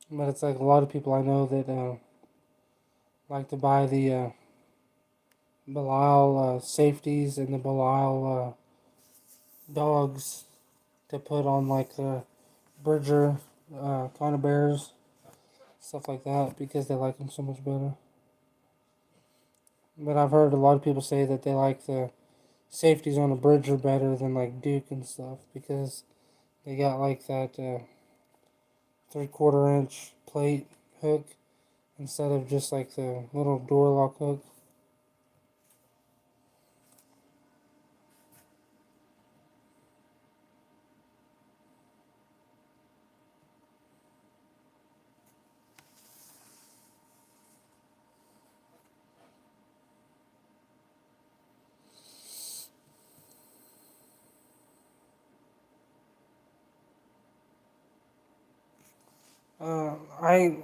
But it's like a lot of people I know that like to buy the Belial safeties and the Belial dogs to put on like the Bridger Counter Bears, stuff like that, because they like them so much better. But I've heard a lot of people say that they like the safeties on the Bridger better than like Duke and stuff because they got like that 3/4 inch plate hook instead of just like the little door lock hook.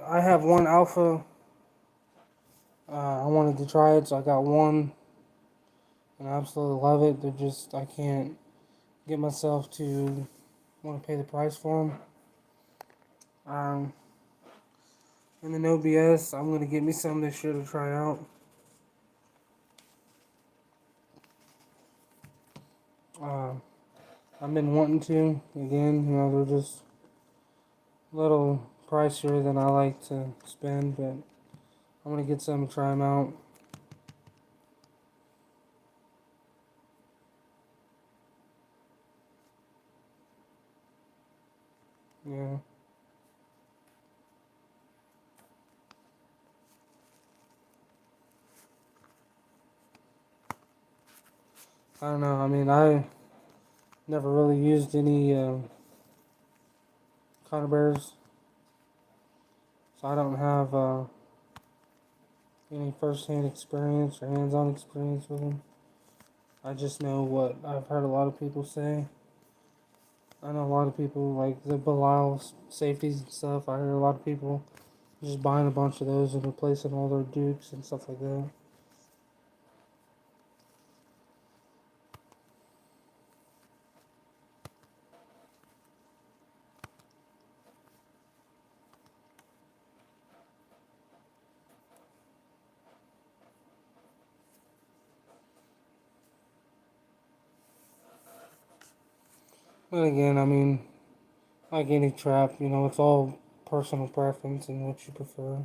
I have one alpha. I wanted to try it, so I got one, and I absolutely love it. They're just I can't get myself to want to pay the price for them. Um, and the No BS, I'm gonna get me some this year to try out. Uh, I've been wanting to again. They're just a little pricier than I like to spend, but I'm gonna get some and try them out. Yeah, I don't know. I mean, I never really used any Connor Bears, so I don't have any first-hand experience or hands-on experience with them. I just know what I've heard a lot of people say. I know a lot of people like the Belial safeties and stuff. I heard a lot of people just buying a bunch of those and replacing all their Dukes and stuff like that. But again, I mean, like any trap, it's all personal preference and what you prefer.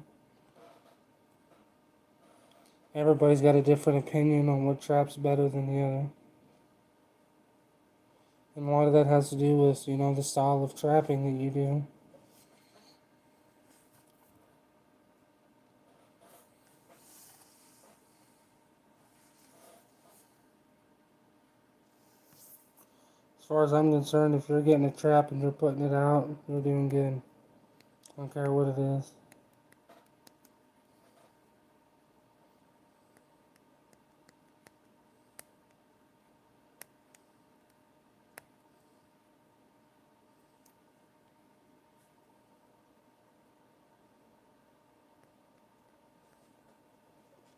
Everybody's got a different opinion on what trap's better than the other. And a lot of that has to do with, the style of trapping that you do. As far as I'm concerned, if you're getting a trap and you're putting it out, you're doing good. I don't care what it is.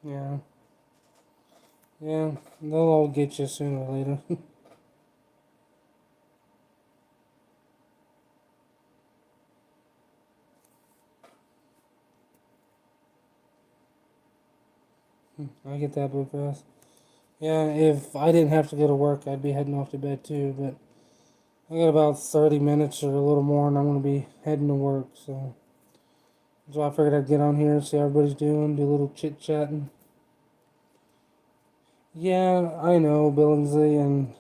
Yeah. Yeah, they'll all get you sooner or later. I get that real fast. Yeah, if I didn't have to go to work, I'd be heading off to bed too, but I got about 30 minutes or a little more and I'm going to be heading to work, so I figured I'd get on here, see how everybody's doing, do a little chit chatting. Yeah, I know Billingsley, and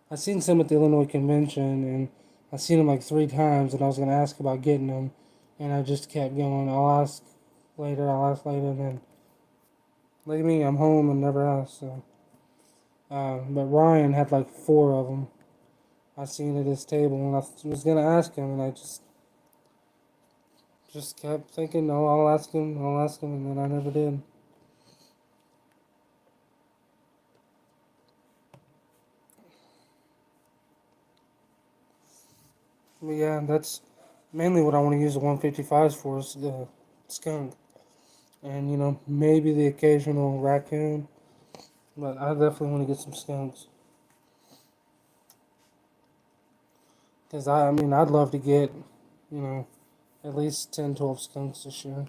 I seen some at the Illinois convention, and I seen them like 3 times, and I was gonna ask about getting them, and I just kept going. I'll ask later, and then look at me, I'm home and never asked. So, but Ryan had like 4 of them. I seen at his table, and I was gonna ask him, and I just Just kept thinking, oh, I'll ask him, and then I never did. But yeah, that's mainly what I want to use the 155s for is the skunk. And, maybe the occasional raccoon. But I definitely want to get some skunks. Because, I mean, I'd love to get, you know, at least 10, 12 skunks this year.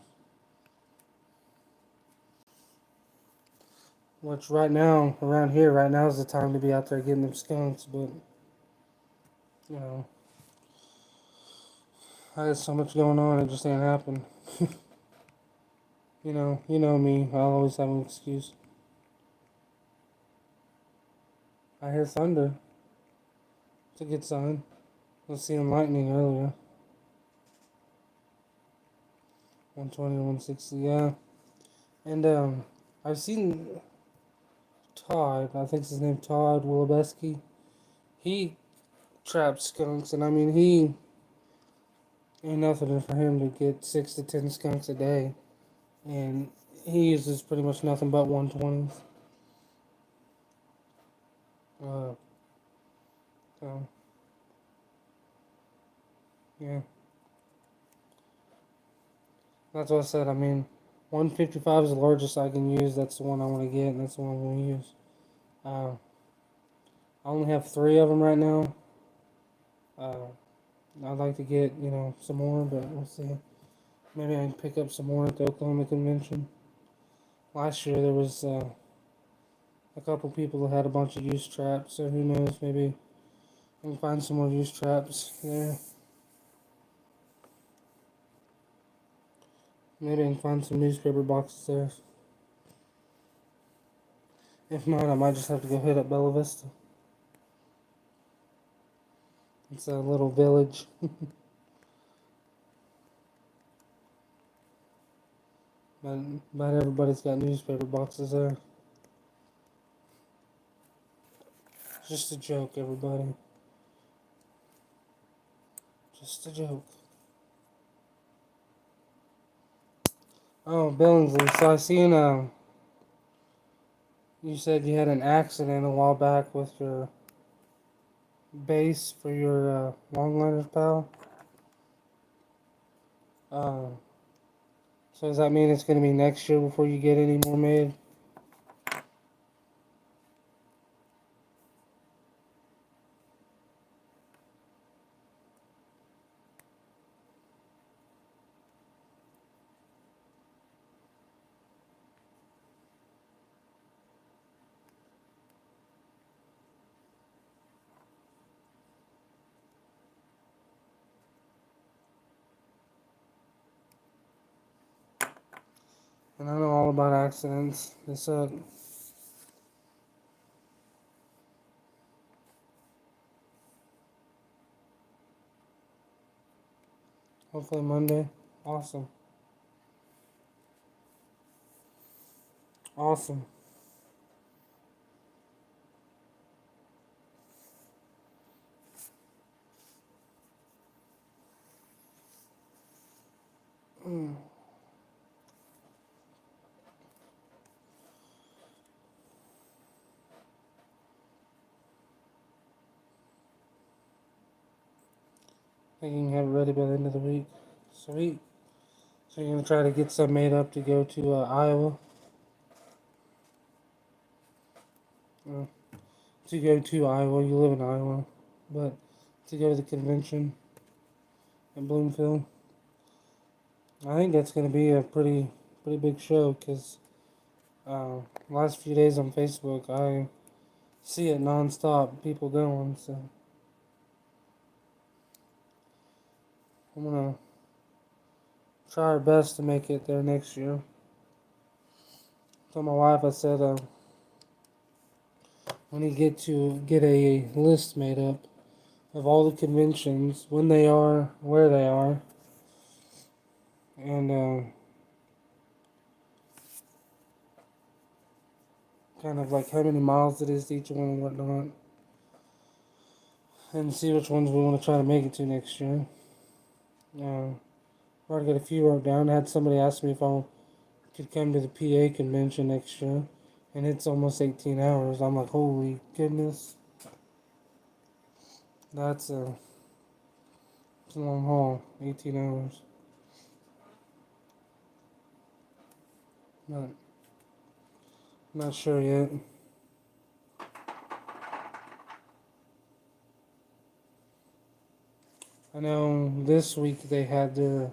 Which right now, around here, right now is the time to be out there getting them skunks. But, you know, I got so much going on, it just ain't happen. You know me, I'll always have an excuse. I hear thunder. It's a good sign. I was seeing lightning earlier. 120 to 160, yeah. And I've seen Todd, I think his name Todd Wolobeski. He traps skunks, and I mean, he ain't nothing for him to get 6 to 10 skunks a day. And he uses pretty much nothing but 120s. Uh, so, yeah. That's what I said. I mean, 155 is the largest I can use. That's the one I want to get, and that's the one I'm going to use. Uh, I only have 3 of them right now. Uh, I'd like to get, some more, but we'll see. Maybe I can pick up some more at the Oklahoma convention. Last year there was a couple people that had a bunch of used traps, so who knows? Maybe I can find some more used traps there. Maybe I can find some newspaper boxes there. If not, I might just have to go hit up Bella Vista. It's a little village. But everybody's got newspaper boxes there. Just a joke, everybody. Just a joke. Oh, Billingsley. So I seen you said you had an accident a while back with your base for your longliners, pal. Uh, so does that mean it's gonna be next year before you get any more made? And I know all about accidents. They suck. Hopefully Monday. Awesome. Awesome. Mm. I think you can have it ready by the end of the week. Sweet. So you're gonna try to get some made up to go to Iowa. Uh, to go to Iowa. You live in Iowa, but to go to the convention in Bloomfield. I think that's gonna be a pretty big show because last few days on Facebook I see it nonstop. People going, so I'm gonna try our best to make it there next year. Told my wife, I said, when you get a list made up of all the conventions, when they are, where they are, and kind of like how many miles it is to each one and whatnot, and see which ones we want to try to make it to next year. Uh, Already got a few wrote down. I had somebody ask me if I could come to the PA convention next year, and it's almost 18 hours. I'm like, holy goodness, that's it's a long haul. 18 hours. Not not sure yet. I know this week they're having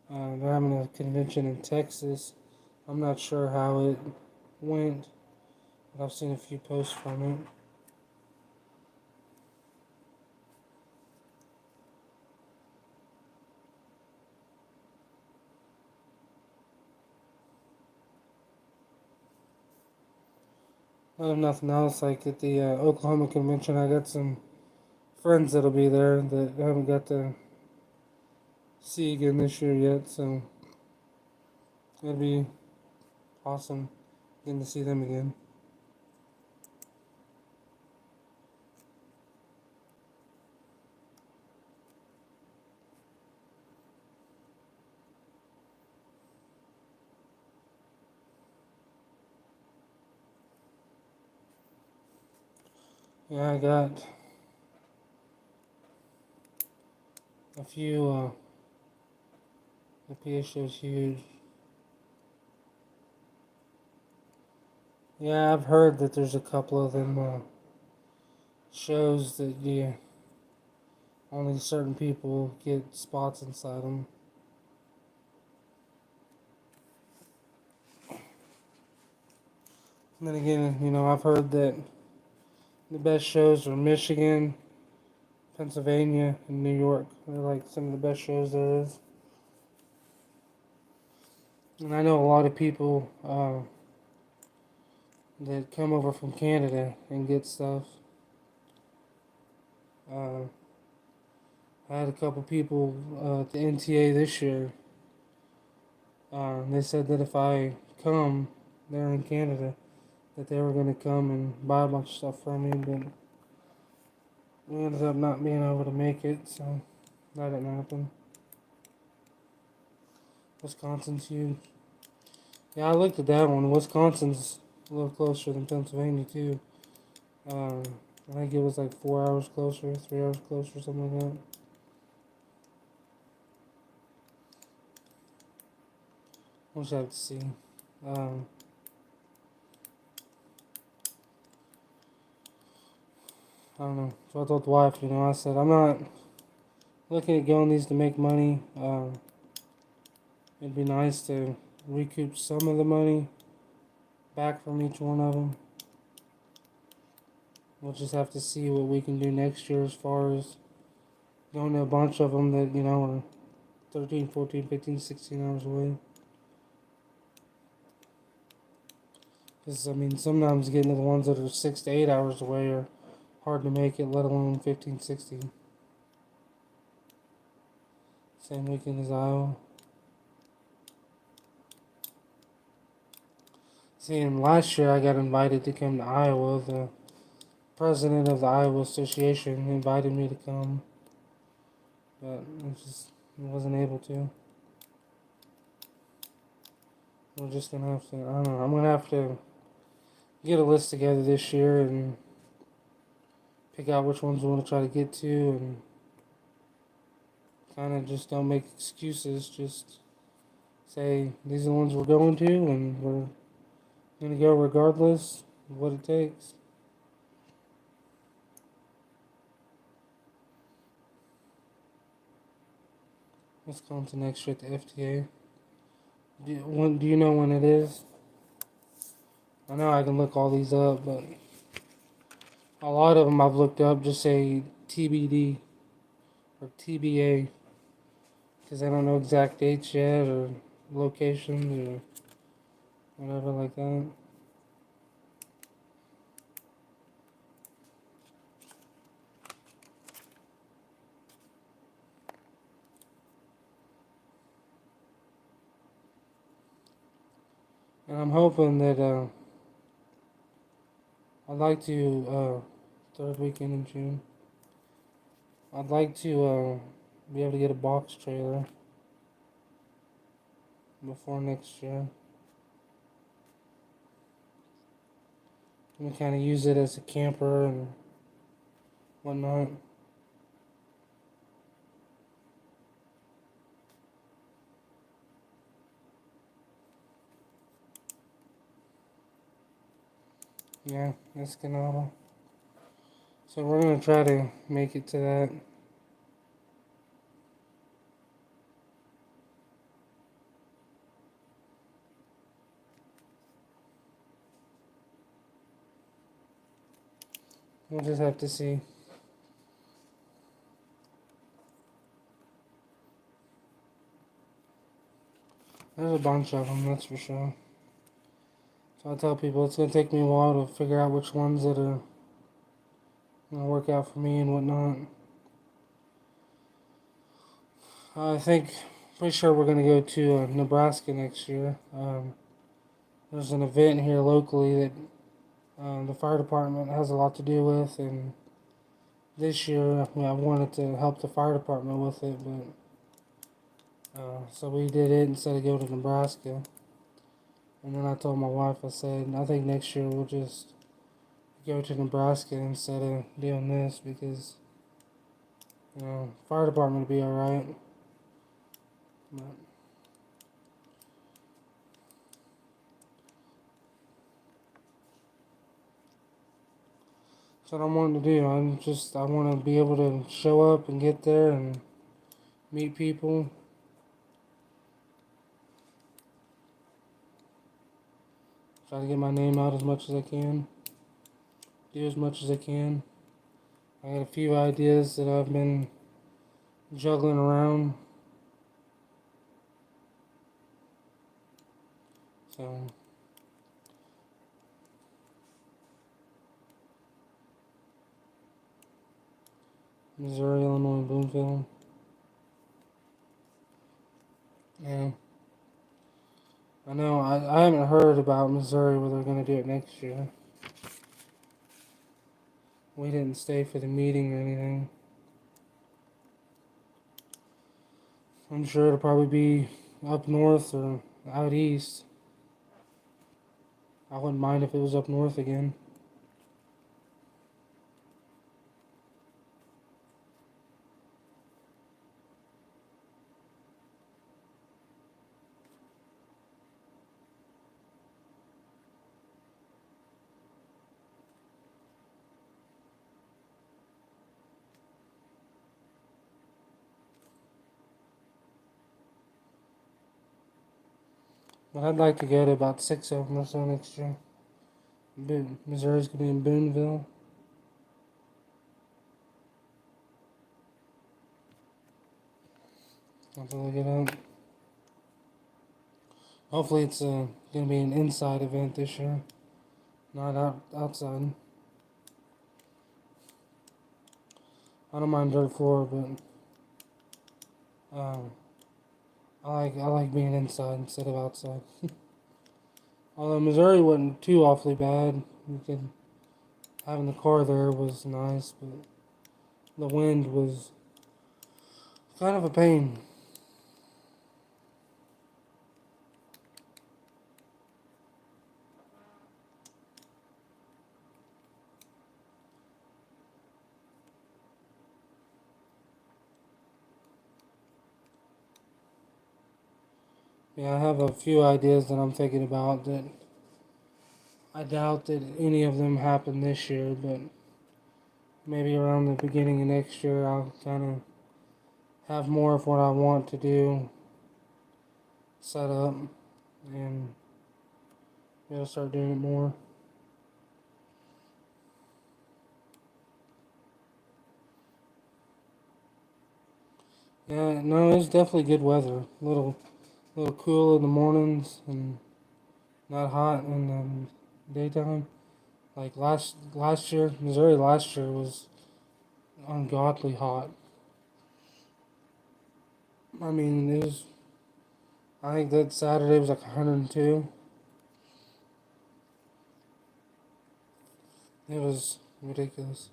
a convention in Texas. I'm not sure how it went, but I've seen a few posts from it. If nothing else, like at the Oklahoma convention, I got some friends that'll be there that I haven't got to see again this year yet, so it'll be awesome getting to see them again. Yeah, I got a few. The PA show's huge. Yeah, I've heard that there's a couple of them shows that only certain people get spots inside them. And then again, I've heard that the best shows are Michigan, Pennsylvania, and New York. They're like some of the best shows there is. And I know a lot of people that come over from Canada and get stuff. Uh, I had a couple people at the NTA this year. They said that if I come there in Canada, that they were going to come and buy a bunch of stuff from me, but we ended up not being able to make it, so that didn't happen. Wisconsin's huge. Yeah, I looked at that one. Wisconsin's a little closer than Pennsylvania, too. I think it was like 4 hours closer, 3 hours closer, something like that. We'll just have to see. Um, I don't know. So I told the wife, I said, I'm not looking at going these to make money. It'd be nice to recoup some of the money back from each one of them. We'll just have to see what we can do next year as far as going to a bunch of them that, are 13, 14, 15, 16 hours away. Because, sometimes getting to the ones that are 6 to 8 hours away are hard to make it, let alone 15, 16. Same weekend as Iowa. See, and last year I got invited to come to Iowa. The president of the Iowa Association invited me to come, but I wasn't able to. We're just gonna have to. I don't know. I'm gonna have to get a list together this year and pick out which ones we want to try to get to, and kind of just don't make excuses. Just say these are the ones we're going to, and we're gonna go regardless of what it takes. Wisconsin next year at the FTA. Do you know when it is? I know I can look all these up, but a lot of them I've looked up just say TBD or TBA because I don't know exact dates yet or locations or whatever like that. And I'm hoping that I'd like to third weekend in June. I'd like to be able to get a box trailer. before next year. We kind of use it as a camper and whatnot. Yeah, Escanaba. So we're gonna try to make it to that. We'll just have to see. There's a bunch of them, that's for sure. So I tell people it's gonna take me a while to figure out which ones that are gonna work out for me and whatnot. I think, pretty sure we're gonna go to Nebraska next year. There's an event here locally that the fire department has a lot to do with, and this year I wanted to help the fire department with it, but so we did it instead of going to Nebraska. And then I told my wife, I said, I think next year we'll just go to Nebraska instead of doing this because, fire department will be alright. But that's what I'm wanting to do. I want to be able to show up and get there and meet people. Try to get my name out as much as I can. Do as much as I can. I got a few ideas that I've been juggling around. So Missouri, Illinois, Bloomfield. Yeah. I know. I haven't heard about Missouri where they're going to do it next year. We didn't stay for the meeting or anything. I'm sure it'll probably be up north or out east. I wouldn't mind if it was up north again. But I'd like to go to about 6 of them or so next year. Missouri's going to be in Boonville. I'll have to look it up. Hopefully it's going to be an inside event this year, not outside. I don't mind dirt floor, but I like being inside instead of outside. Although Missouri wasn't too awfully bad, having the car there was nice, but the wind was kind of a pain. Yeah, I have a few ideas that I'm thinking about that I doubt that any of them happen this year, but maybe around the beginning of next year I'll kind of have more of what I want to do set up and be able to start doing it more. Yeah, no, it's definitely good weather. Little cool in the mornings and not hot in the daytime. Like last year, Missouri last year was ungodly hot. I mean, it was. I think that Saturday was like 102. It was ridiculous.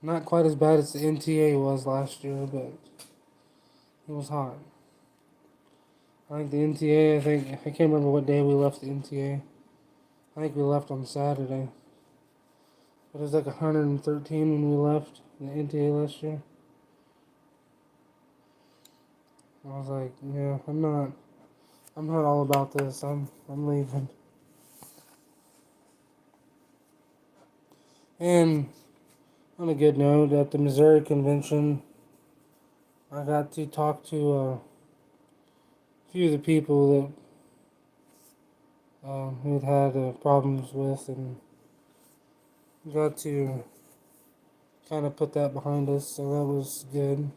Not quite as bad as the NTA was last year, but it was hot. Like the NTA, I can't remember what day we left the NTA. I think we left on Saturday. But it was like 113 when we left the NTA last year. I was like, yeah, I'm not all about this. I'm leaving. And on a good note, at the Missouri convention, I got to talk to a few of the people that we'd had problems with, and got to kind of put that behind us, so that was good.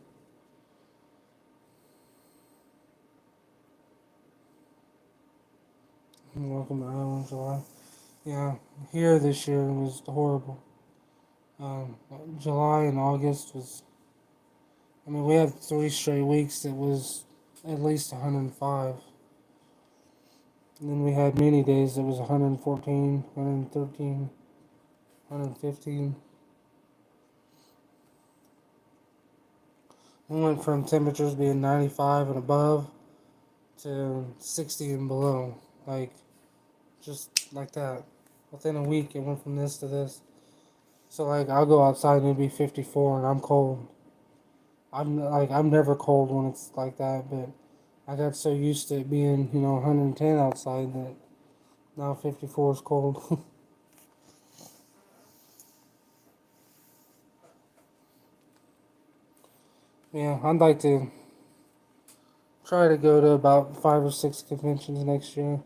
Welcome to Iowa, July. Yeah, here this year was horrible. Um, July and August was. I mean, we had 3 straight weeks that was at least 105. And then we had many days that was 114, 113, 115. We went from temperatures being 95 and above to 60 and below. Like, just like that. Within a week, it went from this to this. So, like, I'll go outside and it'll be 54 and I'm cold. I'm never cold when it's like that, but I got so used to it being, 110 outside that now 54 is cold. Yeah, I'd like to try to go to about 5 or 6 conventions next year.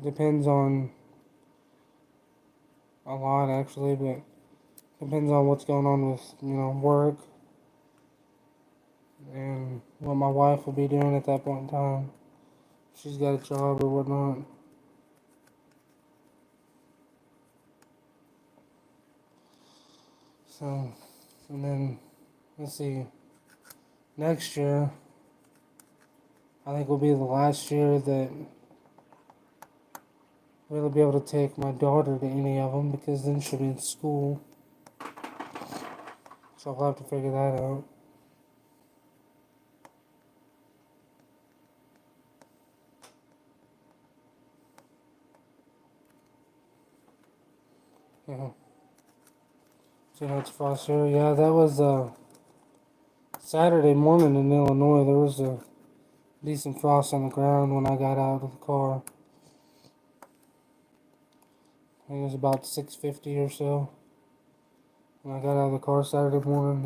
Depends on a lot actually, but depends on what's going on with, work and what my wife will be doing at that point in time. She's got a job or whatnot. So, and then, let's see, next year, I think will be the last year that we'll be able to take my daughter to any of them because then she'll be in school. So I'll have to figure that out. Yeah. So that's frost here. Yeah, that was Saturday morning in Illinois. There was a decent frost on the ground when I got out of the car. I think it was about 6:50 or so. When I got out of the car Saturday morning,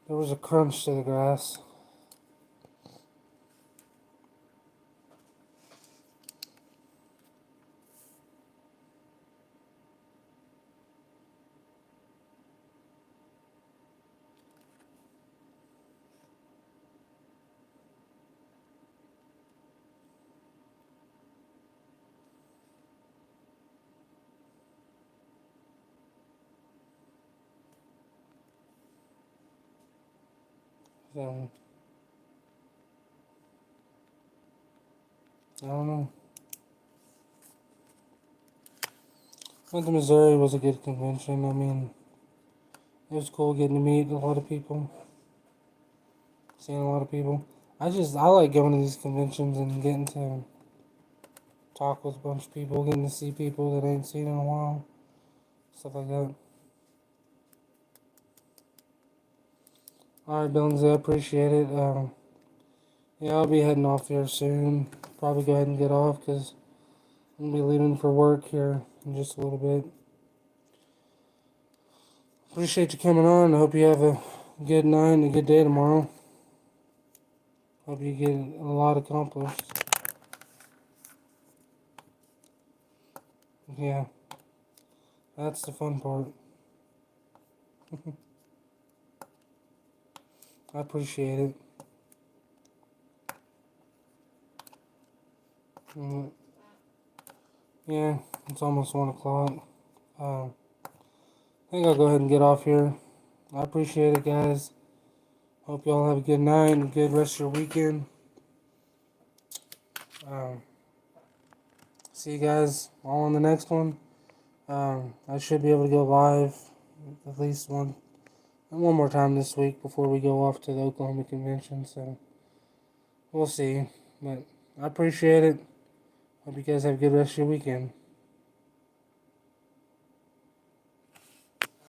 there was a crunch to the grass. So I don't know. Went to Missouri was a good convention. I mean, it was cool getting to meet a lot of people, seeing a lot of people. I like going to these conventions and getting to talk with a bunch of people, getting to see people that I ain't seen in a while, stuff like that. All right, Billings, I appreciate it. Yeah, I'll be heading off here soon. Probably go ahead and get off because I'm gonna be leaving for work here in just a little bit. Appreciate you coming on. I hope you have a good night and a good day tomorrow. Hope you get a lot accomplished. Yeah, that's the fun part. I appreciate it. Mm, Yeah, it's almost 1 o'clock. I think I'll go ahead and get off here. I appreciate it, guys. Hope y'all have a good night and a good rest of your weekend. Um, See you guys all on the next one. I should be able to go live at least one more time this week before we go off to the Oklahoma convention. So we'll see. But I appreciate it. Hope you guys have a good rest of your weekend.